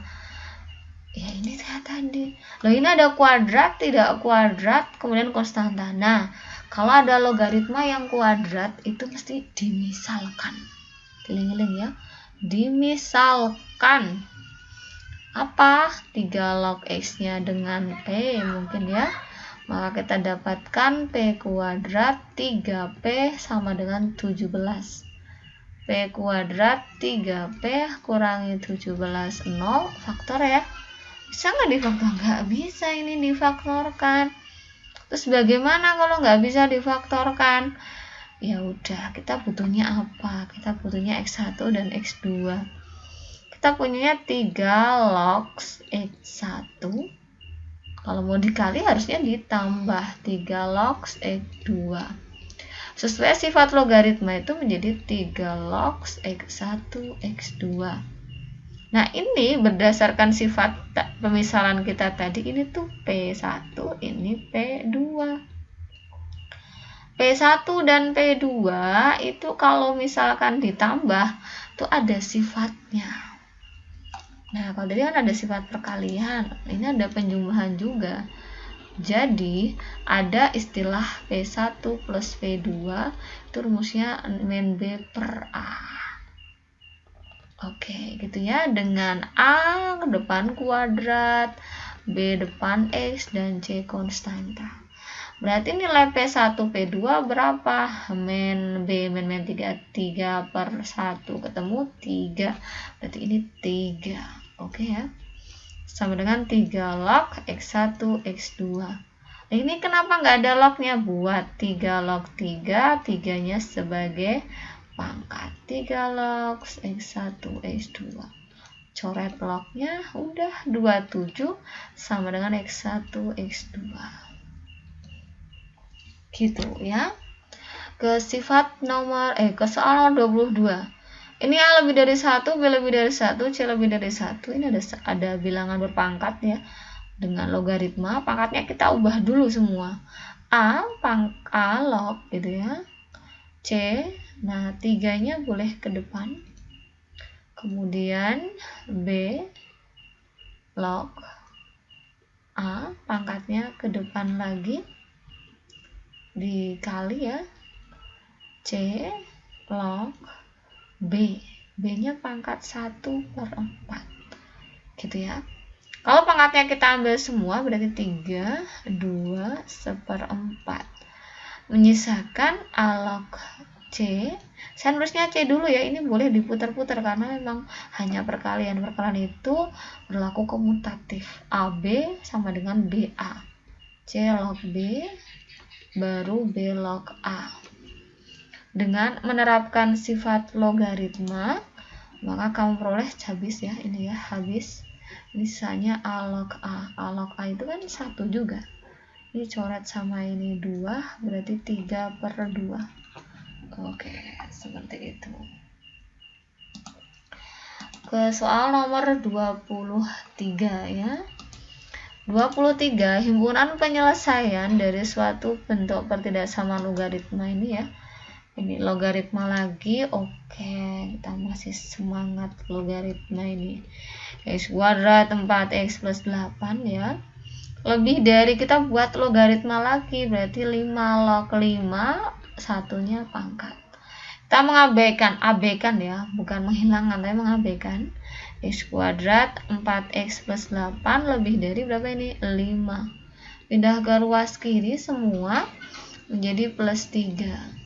ya ini kayak tadi. Loh, ini ada kuadrat, tidak kuadrat, kemudian konstanta. Nah, kalau ada logaritma yang kuadrat itu mesti dimisalkan. Giling-giling ya. Dimisalkan. Apa? 3 log X-nya dengan P mungkin ya. Maka kita dapatkan P kuadrat 3P sama dengan 17. P kuadrat 3P kurangi 17, 0, faktor ya. Bisa nggak difaktor? Nggak bisa ini difaktorkan. Terus bagaimana kalau nggak bisa difaktorkan? Ya udah, kita butuhnya apa? Kita butuhnya X1 dan X2. Kita punyanya 3 log X1. Kalau mau dikali harusnya ditambah 3 log X2. Sesuai sifat logaritma itu menjadi 3 log X1 X2. Nah, ini berdasarkan sifat pemisalan kita tadi, ini tuh P1, ini P2. P1 dan P2 itu kalau misalkan ditambah tuh ada sifatnya. Nah, kalau tadi kan ada sifat perkalian, ini ada penjumlahan juga. Jadi, ada istilah P1 plus P2, itu rumusnya min B per A. Oke, gitu ya. Dengan A ke depan kuadrat, B depan X, dan C konstanta. Berarti nilai P1, P2 berapa? Min B, min 3 per 1. Ketemu 3. Berarti ini 3. Oke ya. Sama dengan 3 log X1, X2. Nah, ini kenapa nggak ada lognya? Buat 3 log 3, 3-nya sebagai pangkat. 3 log X1, X2. Coret lognya, udah 27 sama dengan X1, X2. Gitu ya. Ke sifat ke soal nomor 22. Ini A lebih dari 1, B lebih dari 1, C lebih dari 1. Ini ada bilangan berpangkat ya. Dengan logaritma, pangkatnya kita ubah dulu semua. A log gitu ya. C, nah 3-nya boleh ke depan. Kemudian B log A, pangkatnya ke depan lagi. Dikali ya. C log B, B-nya pangkat 1/4 gitu ya. Kalau pangkatnya kita ambil semua berarti 3, 2, 1/4. Menyisakan A log C. Saya nulisnya C dulu ya, ini boleh diputar-putar karena memang hanya perkalian. Perkalian itu berlaku komutatif. AB sama dengan BA. C log B baru B log A. Dengan menerapkan sifat logaritma, maka kamu peroleh habis ya, ini ya, habis. Misalnya A log A. A log A itu kan 1 juga. Ini coret sama ini 2, berarti 3/2. Oke, seperti itu. Ke soal nomor 23 ya. 23, himpunan penyelesaian dari suatu bentuk pertidaksamaan logaritma ini ya. Ini logaritma lagi. Oke, kita masih semangat logaritma ini. X kuadrat 4x plus 8 ya. Lebih dari, kita buat logaritma lagi, berarti 5 log 5, satunya pangkat. Kita abaikan ya, bukan menghilangkan, tapi mengabaikan. X kuadrat 4x plus 8 lebih dari berapa ini? 5. Pindah ke ruas kiri semua menjadi plus 3.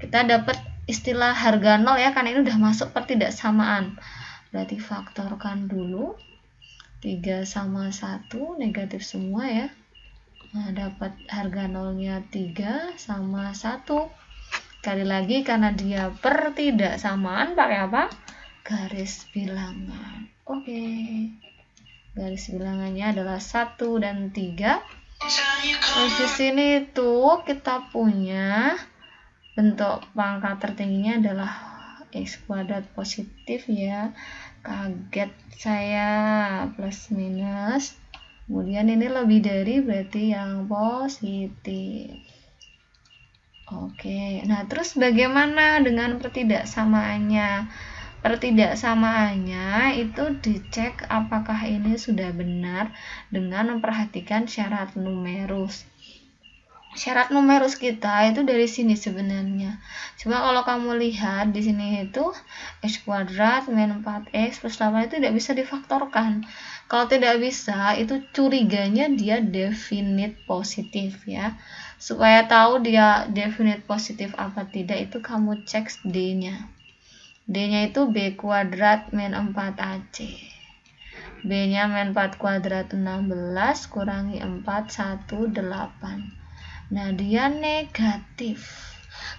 Kita dapat istilah harga 0 ya, karena ini udah masuk pertidaksamaan. Berarti faktorkan dulu. 3 sama 1, negatif semua ya. Nah, dapat harga 0-nya 3 sama 1. Sekali lagi, karena dia pertidaksamaan, pakai apa? Garis bilangan. Oke. garis bilangannya adalah 1 dan 3. Terus di sini tuh kita punya bentuk pangkat tertingginya adalah x kuadrat positif ya. Kaget saya, plus minus. Kemudian ini lebih dari berarti yang positif. Oke, nah terus bagaimana dengan pertidaksamaannya? Pertidaksamaannya itu dicek apakah ini sudah benar dengan memperhatikan syarat numerus. Syarat numerus kita itu dari sini sebenarnya. Coba kalau kamu lihat di sini itu x kuadrat min 4x plus 8 itu tidak bisa difaktorkan. Kalau tidak bisa, itu curiganya dia definite positif ya. Supaya tahu dia definite positif apa tidak, itu kamu cek D-nya. D-nya itu b kuadrat min 4ac. B-nya min 4 kuadrat 16 kurangi 4, 1, 8. Nah, dia negatif.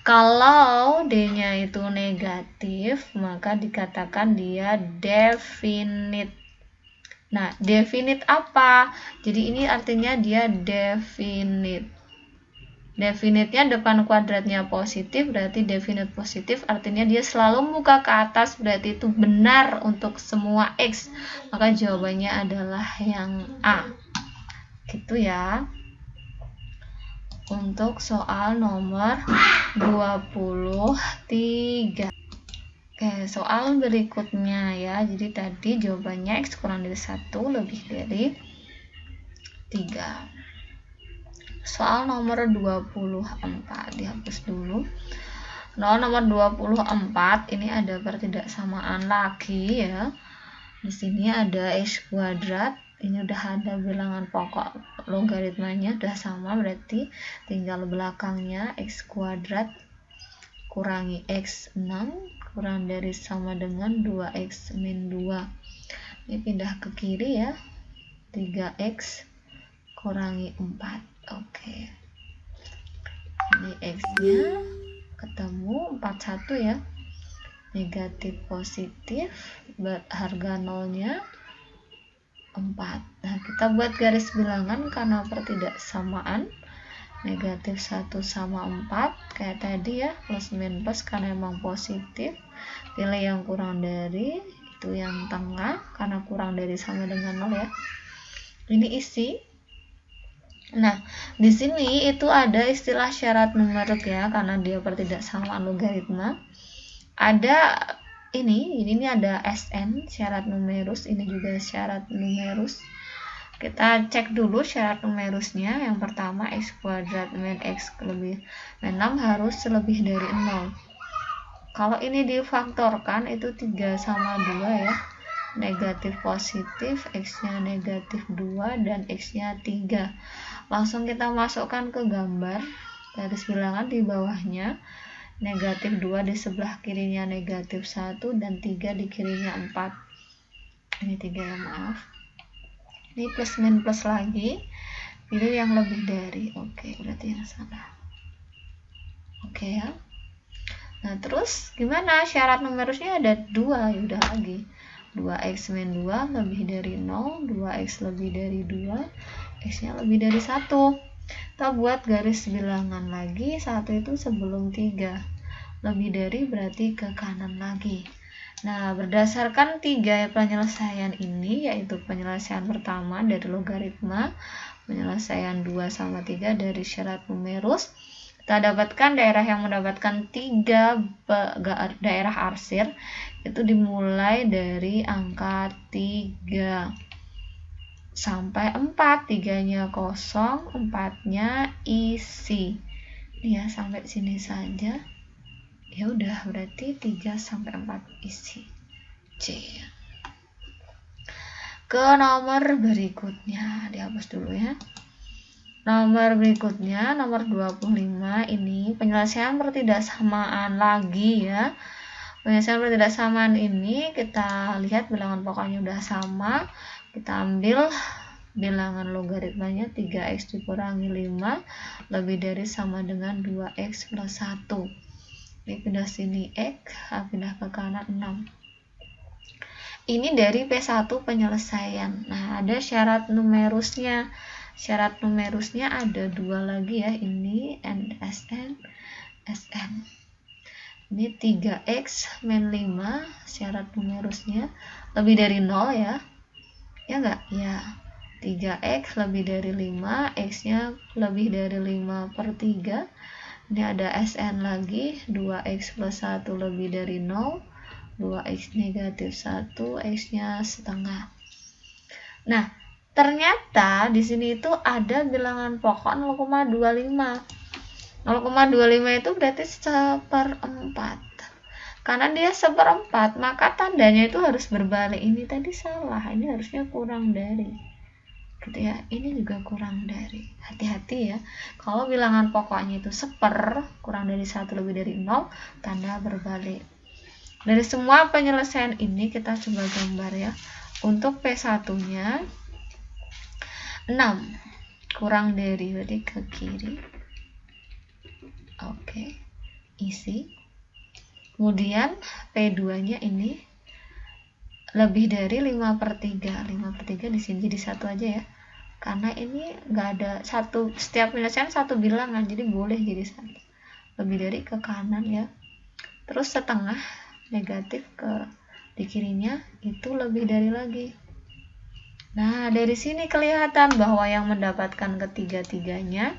Kalau D-nya itu negatif, maka dikatakan dia definite. Nah, definite apa? Jadi ini artinya dia definite. Definitnya depan kuadratnya positif, berarti definite positif, artinya dia selalu membuka ke atas, berarti itu benar untuk semua X. Maka jawabannya adalah yang A. Gitu ya. Untuk soal nomor 23. Oke, soal berikutnya ya. Jadi tadi jawabannya X kurang dari 1 lebih dari 3. Soal nomor 24, dihapus dulu. Nomor 24 ini ada pertidaksamaan lagi ya. Di sini ada X kuadrat. Ini udah ada bilangan pokok logaritmanya udah sama, berarti tinggal belakangnya x kuadrat kurangi x6 kurang dari sama dengan 2x min 2. Ini pindah ke kiri ya, 3x kurangi 4. Oke, ini x-nya ketemu 41 ya, negatif positif, harga nolnya 4. Nah, kita buat garis bilangan karena pertidaksamaan negatif 1 sama 4 kayak tadi ya, plus min plus karena emang positif. Pilih yang kurang dari, itu yang tengah karena kurang dari sama dengan 0 ya. Ini isi. Nah, di sini itu ada istilah syarat numerik ya, karena dia pertidaksamaan logaritma. Ada ini ada SN syarat numerus, ini juga syarat numerus. Kita cek dulu syarat numerusnya. Yang pertama x kuadrat min x lebih min 6 harus lebih dari 0. Kalau ini difaktorkan itu 3 sama 2 ya, negatif positif, x-nya negatif 2 dan x-nya 3. Langsung kita masukkan ke gambar garis bilangan di bawahnya. Negatif 2 di sebelah kirinya negatif 1 dan 3 di kirinya 4. Ini 3 ya, maaf. Ini plus min plus lagi. Pilih yang lebih dari. Oke, berarti yang salah. Oke ya. Nah, terus gimana? Syarat numerusnya ada 2, ya udah lagi. 2x min 2 lebih dari 0, 2x lebih dari 2, x-nya lebih dari 1. Kita buat garis bilangan lagi, 1 itu sebelum 3. Lebih dari berarti ke kanan lagi. Nah, berdasarkan 3 penyelesaian ini, yaitu penyelesaian pertama dari logaritma, penyelesaian 2 sama 3 dari syarat numerus, kita dapatkan daerah yang mendapatkan 3 daerah arsir, itu dimulai dari angka 3 sampai 4, 3-nya kosong, 4-nya isi. Ya, sampai sini saja. Ya udah, berarti 3 sampai 4 isi. C. Ke nomor berikutnya, dihapus dulu ya. Nomor berikutnya, nomor 25, ini penyelesaian pertidaksamaan lagi ya. Penyelesaian pertidaksamaan ini kita lihat bilangan pokoknya udah sama. Kita ambil bilangan logaritmanya 3x dikurangi 5 lebih dari sama dengan 2x plus 1. Ini pindah sini x, pindah ke kanan 6. Ini dari P1 penyelesaian. Nah, ada syarat numerusnya. Syarat numerusnya ada 2 lagi ya, ini and Sn, Sn. Ini 3x min 5, syarat numerusnya lebih dari 0 ya. Ya enggak? Ya. 3x lebih dari 5, x-nya lebih dari 5 per 3. Ini ada Sn lagi, 2x plus 1 lebih dari 0, 2x negatif 1, x-nya setengah. Nah, ternyata di sini itu ada bilangan pokok 0,25. 0,25 itu berarti seperempat. Karena dia seperempat, maka tandanya itu harus berbalik. Ini tadi salah, ini harusnya kurang dari. Gitu ya, ini juga kurang dari. Hati-hati ya, kalau bilangan pokoknya itu kurang dari 1 lebih dari 0, tanda berbalik. Dari semua penyelesaian ini kita coba gambar ya. Untuk P1-nya 6 kurang dari, berarti ke kiri. Oke, isi. Kemudian P2-nya ini lebih dari 5 per 3. 5 per 3 di sini jadi 1 aja ya. Karena ini nggak ada satu, setiap penyelesaian satu bilangan, jadi boleh jadi 1. Lebih dari ke kanan ya. Terus setengah negatif ke di kirinya itu lebih dari lagi. Nah, dari sini kelihatan bahwa yang mendapatkan ketiga-tiganya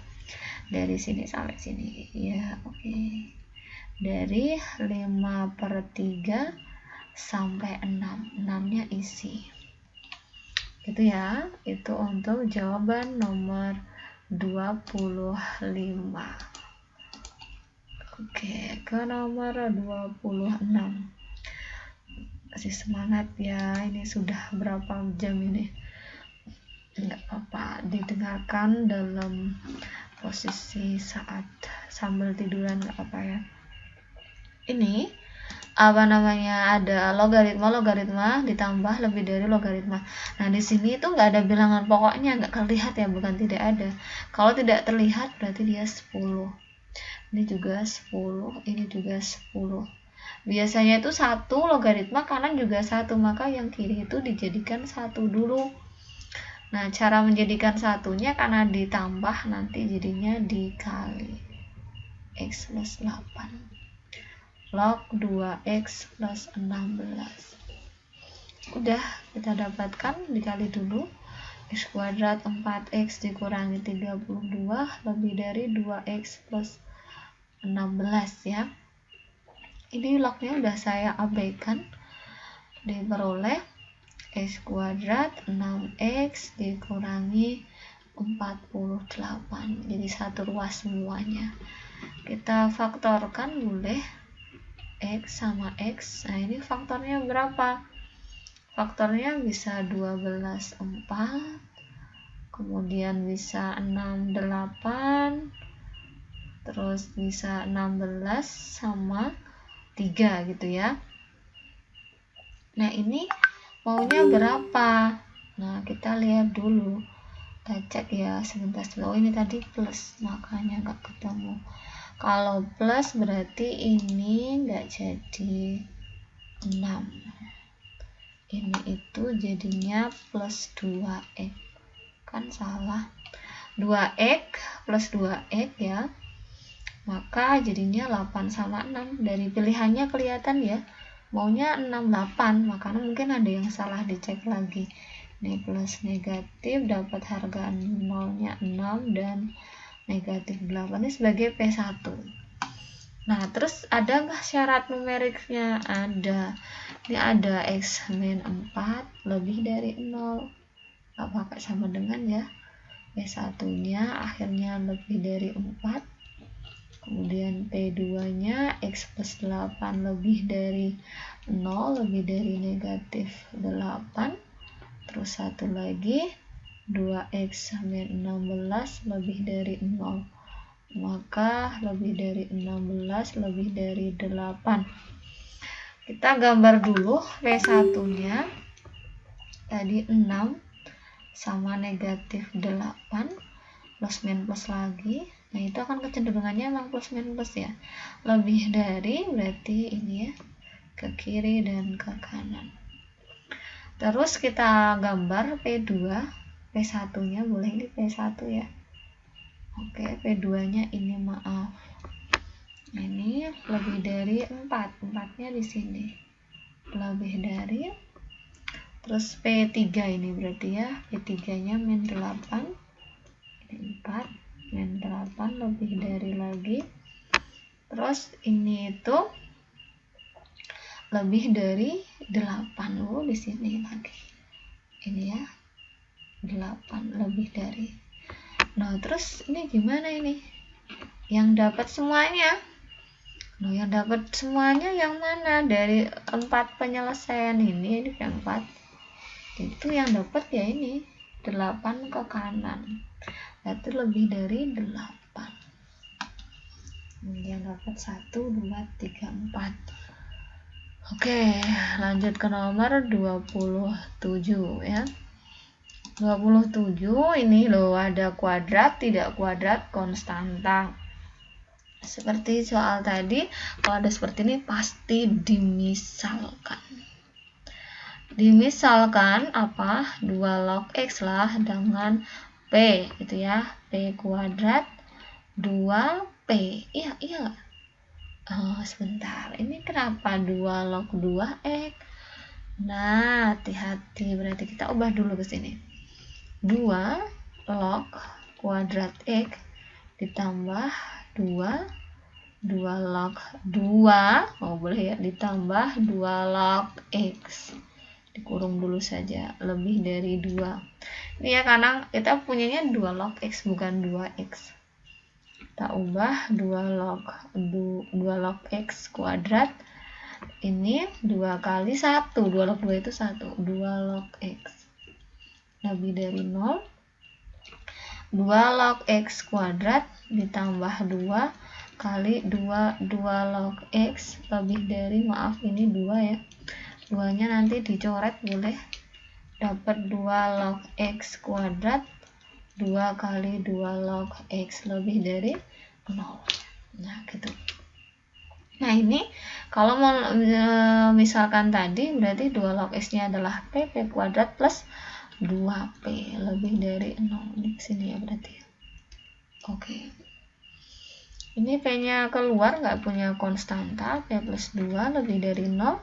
dari sini sampai sini. Ya, oke. Dari 5 per 3 sampai 6. 6-nya isi. Gitu ya. Itu untuk jawaban nomor 25. Oke, ke nomor 26. Masih semangat ya. Ini sudah berapa jam ini? Enggak apa-apa, didengarkan dalam posisi saat sambil tiduran, enggak apa-apa ya. Ini apa namanya, ada logaritma ditambah lebih dari logaritma. Nah, di sini itu enggak ada bilangan pokoknya, enggak terlihat ya, bukan tidak ada. Kalau tidak terlihat berarti dia 10. Ini juga 10, ini juga 10. Biasanya itu 1 logaritma kanan juga 1, maka yang kiri itu dijadikan 1 dulu. Nah, cara menjadikan satunya karena ditambah nanti jadinya dikali x plus 8. Log 2x plus 16. Udah, kita dapatkan, dikali dulu. X kuadrat 4x dikurangi 32 lebih dari 2x plus 16 ya. Ini lognya udah saya abaikan. Diperoleh x kuadrat 6x dikurangi 48. Jadi satu ruas semuanya. Kita faktorkan boleh. X sama X. Nah, ini faktornya berapa? Faktornya bisa 12 4. Kemudian bisa 6 8. Terus bisa 16 sama 3 gitu ya. Nah, ini maunya berapa? Nah, kita lihat dulu. Kita cek ya sebentar. Oh, ini tadi plus, makanya nggak ketemu. Kalau plus berarti ini nggak jadi 6. Ini itu jadinya plus 2x. Kan salah. 2x plus 2x ya. Maka jadinya 8 sama 6. Dari pilihannya kelihatan ya. Maunya 68, makanya mungkin ada yang salah, dicek lagi. Ini plus negatif, dapat harga nolnya 6 dan negatif 8. Ini sebagai P1. Nah, terus ada nggak syarat numeriknya? Ada. Ini ada x min 4 lebih dari 0. Nggak pakai sama dengan ya. P1-nya akhirnya lebih dari 4. Kemudian P2-nya x plus 8 lebih dari 0, lebih dari negatif 8. Terus satu lagi 2x min 16 lebih dari 0. Maka lebih dari 16 lebih dari 8. Kita gambar dulu P1-nya. Tadi 6 sama negatif 8. Plus min plus lagi. Nah, itu akan kecenderungannya emang plus min plus ya. Lebih dari berarti ini ya, ke kiri dan ke kanan. Terus kita gambar P2, P1 nya boleh ini P1 ya. Oke, P2 nya ini maaf, ini lebih dari 4, 4 nya di sini lebih dari, terus P3 ini berarti ya, P3 nya min 8, ini 4, min 8 lebih dari lagi, terus ini itu lebih dari 8, di sini lagi ini ya, 8 lebih dari. Nah terus ini gimana ini yang dapat semuanya? Nah yang dapat semuanya yang mana dari 4 penyelesaian ini yang 4 itu yang dapat ya ini 8 ke kanan, itu lebih dari 8. Yang dapat 1, 2, 3, 4. Oke, lanjut ke nomor 27 ya. 27 ini loh, ada kuadrat, tidak kuadrat, konstanta. Seperti soal tadi, kalau ada seperti ini pasti dimisalkan. Dimisalkan apa? 2 log X lah dengan P gitu ya. P kuadrat 2P. Iya. Sebentar. Ini kenapa 2 log 2X? Nah, hati-hati, berarti kita ubah dulu ke sini. 2 log kuadrat X ditambah 2 log 2, boleh ya, ditambah 2 log X, dikurung dulu saja, lebih dari 2. Ini ya, karena kita punyanya 2 log X bukan 2X. Kita ubah 2 log X kuadrat, ini 2 kali 1, 2 log 2 itu 1, 2 log X lebih dari 0, 2 log X kuadrat ditambah 2 kali 2 log X lebih dari, maaf ini 2 ya, 2 nya nanti dicoret boleh, dapat 2 log X kuadrat 2 kali 2 log X lebih dari 0. Nah gitu. Nah ini kalau mau misalkan tadi berarti 2 log X nya adalah P kuadrat plus 2P lebih dari 0 di sini ya berarti. Oke. Ini P nya keluar, nggak punya konstanta, P plus 2 lebih dari 0,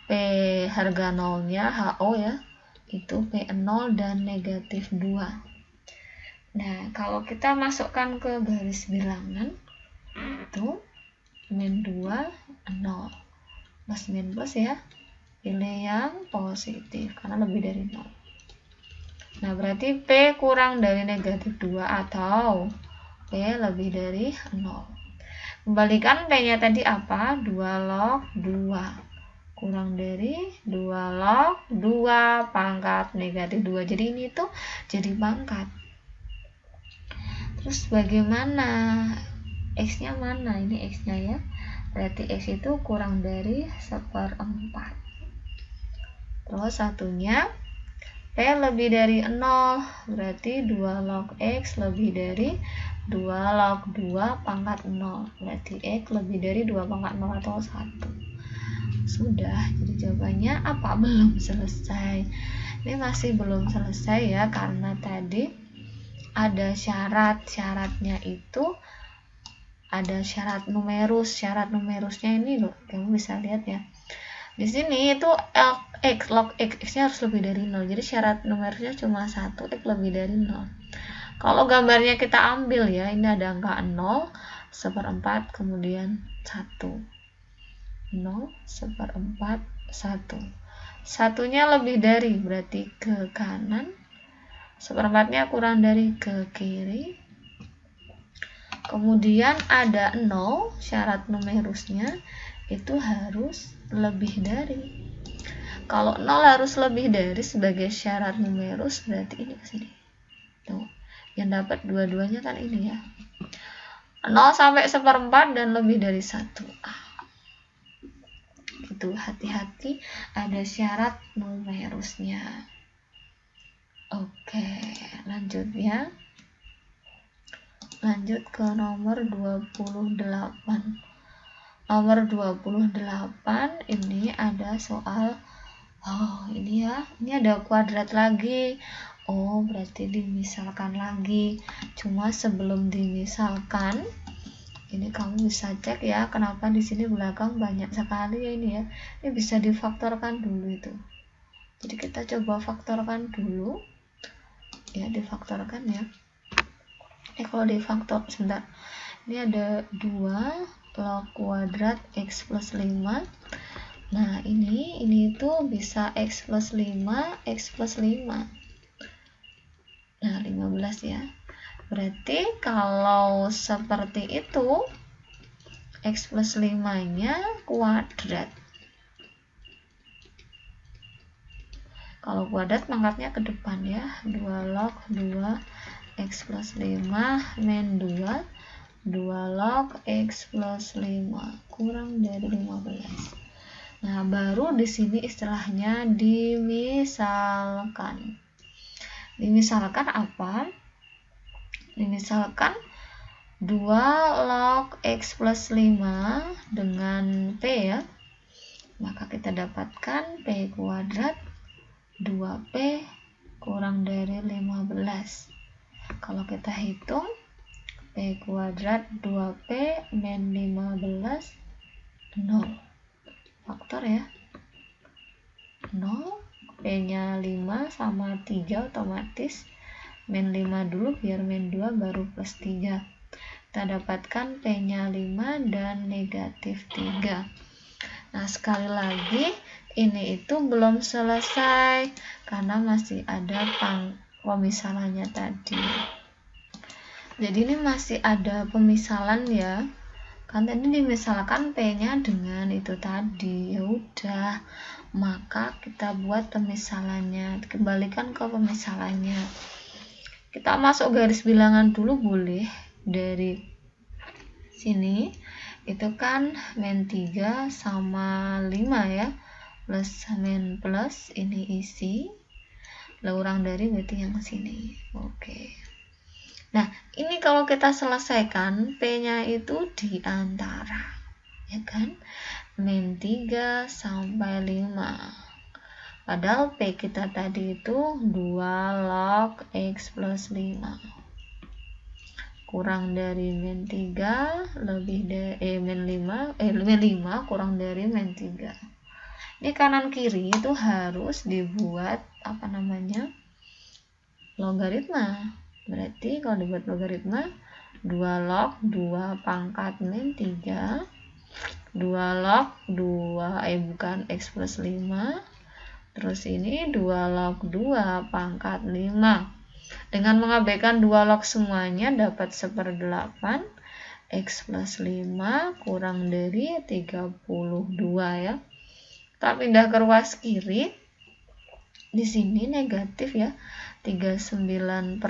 P harga 0 nya HO ya, itu P0 dan negatif 2. Nah kalau kita masukkan ke garis bilangan itu min 2 0 plus min plus ya, pilih yang positif karena lebih dari 0. Nah berarti P kurang dari negatif 2 atau P lebih dari 0. Kembalikan P nya tadi apa? 2 log 2 kurang dari 2 log 2 pangkat negatif 2. Jadi ini tuh jadi pangkat. Terus bagaimana? X nya mana? Ini X nya ya. Berarti X itu kurang dari 1/4. Terus satunya P lebih dari 0, berarti 2 log X lebih dari 2 log 2 pangkat 0, berarti X lebih dari 2 pangkat 0 atau 1. Sudah, jadi jawabannya apa? Belum selesai. Ini masih belum selesai ya, karena tadi ada syaratnya itu ada syarat numerus. Syarat numerusnya ini loh, kamu bisa lihat ya. Di sini itu log X-nya harus lebih dari 0. Jadi syarat numerusnya cuma 1, X lebih dari 0. Kalau gambarnya kita ambil ya, ini ada angka 0, 1/4, kemudian 1. 0, 1/4, 1. Satunya lebih dari, berarti ke kanan. 1/4-nya kurang dari, ke kiri. Kemudian ada 0, syarat numerusnya itu harus lebih dari. Kalau 0 harus lebih dari sebagai syarat numerus, berarti ini ke sini. Tuh, yang dapat dua-duanya kan ini ya. 0 sampai 1/4 dan lebih dari 1. Gitu, hati-hati ada syarat numerusnya. Oke, lanjut ya. Lanjut ke nomor 28. Nomor 28 ini ada soal Oh, ini ya, ini ada kuadrat lagi. Oh, berarti dimisalkan lagi. Cuma sebelum dimisalkan, ini kamu bisa cek ya, kenapa di sini belakang banyak sekali ya ini ya. Ini bisa difaktorkan dulu itu. Jadi kita coba faktorkan dulu. Ya, difaktorkan ya. Kalau difaktor, sebentar. Ini ada 2 log kuadrat X plus 5. Nah, ini tuh bisa X plus 5, X plus 5. Nah, 15 ya. Berarti kalau seperti itu, X plus 5-nya kuadrat. Kalau kuadrat pangkatnya ke depan ya. 2 log 2 X plus 5 min 2. 2 log X plus 5 kurang dari 15. Nah, baru di sini istilahnya dimisalkan. Dimisalkan apa? Dimisalkan 2 log X plus 5 dengan P ya. Maka kita dapatkan P kuadrat 2P kurang dari 15. Kalau kita hitung, P kuadrat 2P min 15, 0. Faktor ya, 0, P-nya 5 sama 3 otomatis, min 5 dulu biar min 2 baru plus 3. Kita dapatkan P-nya 5 dan negatif 3. Nah, sekali lagi, ini itu belum selesai, karena masih ada pemisalannya tadi. Jadi ini masih ada pemisalan ya. Kan tadi dimisalkan P-nya dengan itu tadi. Ya udah, maka kita buat pemisalannya. Kembalikan ke pemisalannya. Kita masuk garis bilangan dulu boleh. Dari sini itu kan min 3 sama 5 ya. Plus min plus ini isi. Lalu kurang dari berarti yang sini. Oke. Nah, ini kalau kita selesaikan, P-nya itu di antara, ya kan? Min 3 sampai 5. Padahal P kita tadi itu 2 log X plus 5. Kurang dari min 3, lebih dari min 5 kurang dari min 3. Ini kanan kiri itu harus dibuat logaritma. Berarti kalau dibuat logaritma 2 log 2 pangkat min 3, 2 log 2 X plus 5, terus ini 2 log 2 pangkat 5. Dengan mengabaikan 2 log semuanya dapat 1/8 X plus 5 kurang dari 32 ya. Kita pindah ke ruas kiri. Di sini negatif ya. 39/8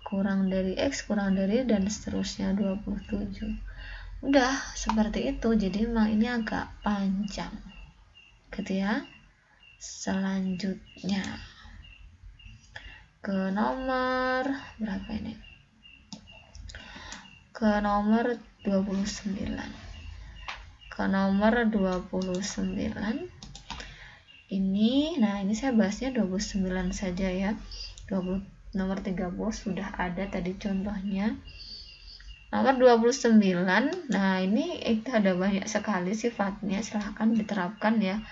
kurang dari X kurang dari dan seterusnya 27. Udah seperti itu. Jadi memang ini agak panjang gitu ya. Selanjutnya ke nomor berapa ini? Ke nomor 29. Ke nomor 29 ini, nah ini saya bahasnya 29 saja ya. Nomor 30 sudah ada tadi contohnya. Nomor 29, nah ini itu ada banyak sekali sifatnya, silahkan diterapkan ya.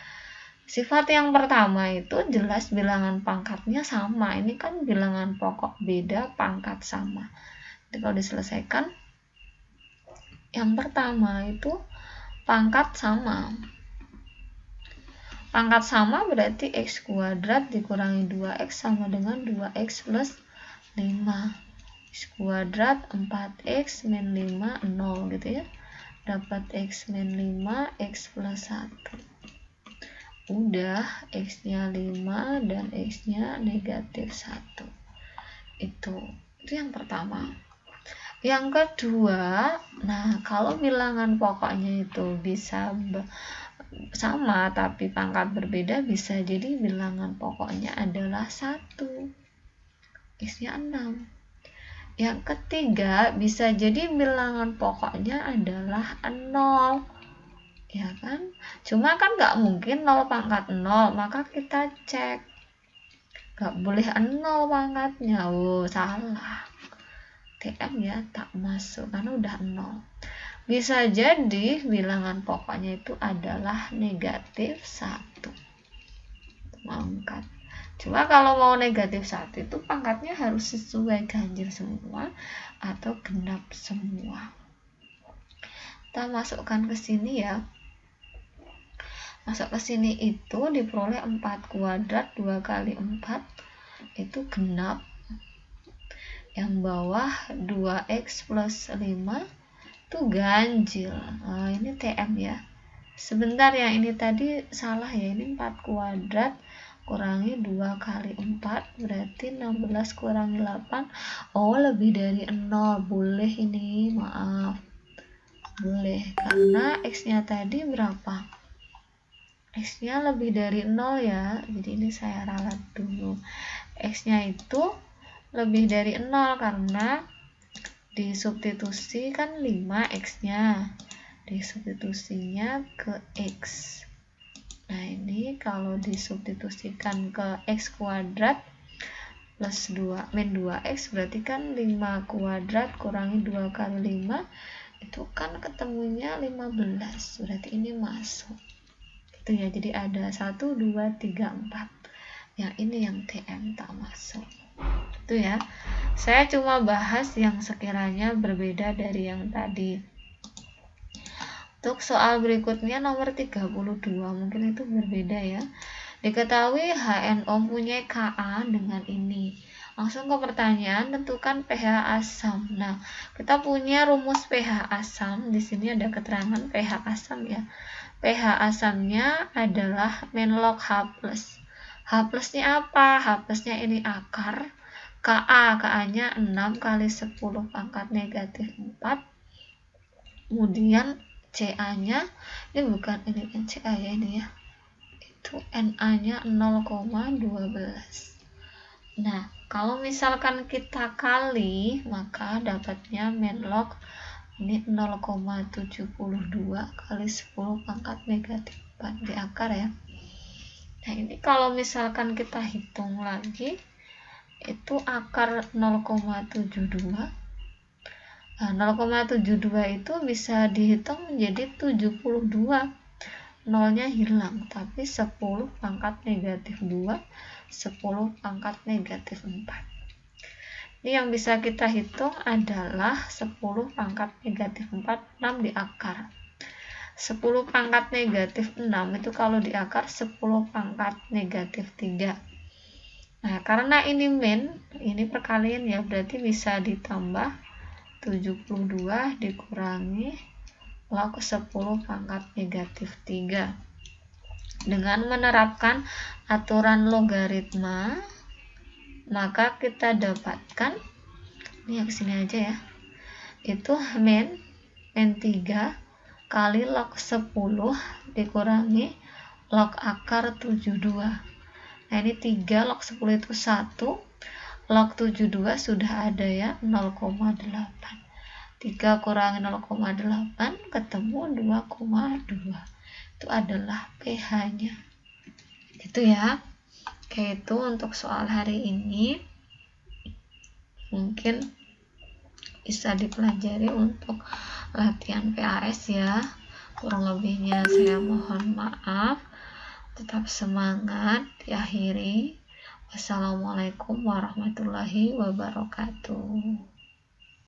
Sifat yang pertama itu jelas bilangan pangkatnya sama. Ini kan bilangan pokok beda, pangkat sama. Jadi kalau diselesaikan, yang pertama itu pangkat sama. Pangkat sama berarti X kuadrat dikurangi 2X sama dengan 2X plus 5. X kuadrat 4X min 5, 0 gitu ya. Dapat X min 5, X plus 1. Udah, X-nya 5 dan X-nya negatif 1. Itu yang pertama. Yang kedua, nah kalau bilangan pokoknya itu bisa sama tapi pangkat berbeda, bisa jadi bilangan pokoknya adalah 1, X-nya 6. Yang ketiga bisa jadi bilangan pokoknya adalah 0, ya kan? Cuma kan nggak mungkin 0 pangkat 0, maka kita cek. Nggak boleh 0 pangkatnya. Oh, salah. TM ya, tak masuk karena udah 0. Bisa jadi bilangan pokoknya itu adalah negatif 1 pangkat. Cuma kalau mau negatif 1 itu pangkatnya harus sesuai ganjil semua atau genap semua. Kita masukkan ke sini ya. Masuk ke sini itu diperoleh 4 kuadrat 2 kali 4 itu genap. Yang bawah 2x plus 5 itu ganjil. Nah, ini TM ya. Sebentar ya, ini tadi salah ya. Ini 4 kuadrat kurangi 2 kali 4 berarti 16 kurangi 8. Oh, lebih dari 0. Boleh ini, maaf. Boleh, karena x-nya tadi berapa? X-nya lebih dari 0 ya. Jadi ini saya ralat dulu. X-nya itu lebih dari 0 karena disubstitusi kan 5 x-nya. Disubstitusinya ke x. Nah, ini kalau disubstitusikan ke x kuadrat plus 2 min 2x berarti kan 5 kuadrat kurangi 2 kali 5 itu kan ketemunya 15. Berarti ini masuk. Itu ya, jadi ada 1, 2, 3, 4. Yang ini yang TM tak masuk. Itu ya. Saya cuma bahas yang sekiranya berbeda dari yang tadi. Untuk soal berikutnya nomor 32, mungkin itu berbeda ya. Diketahui HNO punya Ka dengan ini. Langsung ke pertanyaan, tentukan pH asam. Nah, kita punya rumus pH asam. Di sini ada keterangan pH asam ya. pH asamnya adalah min log H+. H plusnya apa? H plusnya ini akar. Ka-nya 6 kali 10 pangkat negatif 4. Kemudian Ca-nya, ini bukan ini kan Ca ya, ini ya. Itu Na-nya 0,12. Nah, kalau misalkan kita kali, maka dapatnya min log ini 0,72 kali 10 pangkat negatif 4 di akar ya. Nah, ini kalau misalkan kita hitung lagi, itu akar 0,72. Nah, 0,72 itu bisa dihitung menjadi 72. Nolnya hilang, tapi 10 pangkat negatif 2, 10 pangkat negatif 4. Ini yang bisa kita hitung adalah 10 pangkat negatif 4, 6 di akar. 10 pangkat negatif 6 itu kalau di akar 10 pangkat negatif 3. Nah, karena ini min, ini perkalian ya, berarti bisa ditambah 72 dikurangi log 10 pangkat negatif 3. Dengan menerapkan aturan logaritma, maka kita dapatkan, ini yang kesini aja ya, itu min 3 kali log 10 dikurangi log akar 72. Nah, ini 3 log 10 itu 1. Log 72 sudah ada ya, 0,8. 3 kurangi 0,8 ketemu 2,2. Itu adalah pH-nya. Gitu ya. Oke, itu untuk soal hari ini. Mungkin bisa dipelajari untuk latihan PAS ya. Kurang lebihnya saya mohon maaf. Tetap semangat. Diakhiri. Wassalamualaikum warahmatullahi wabarakatuh.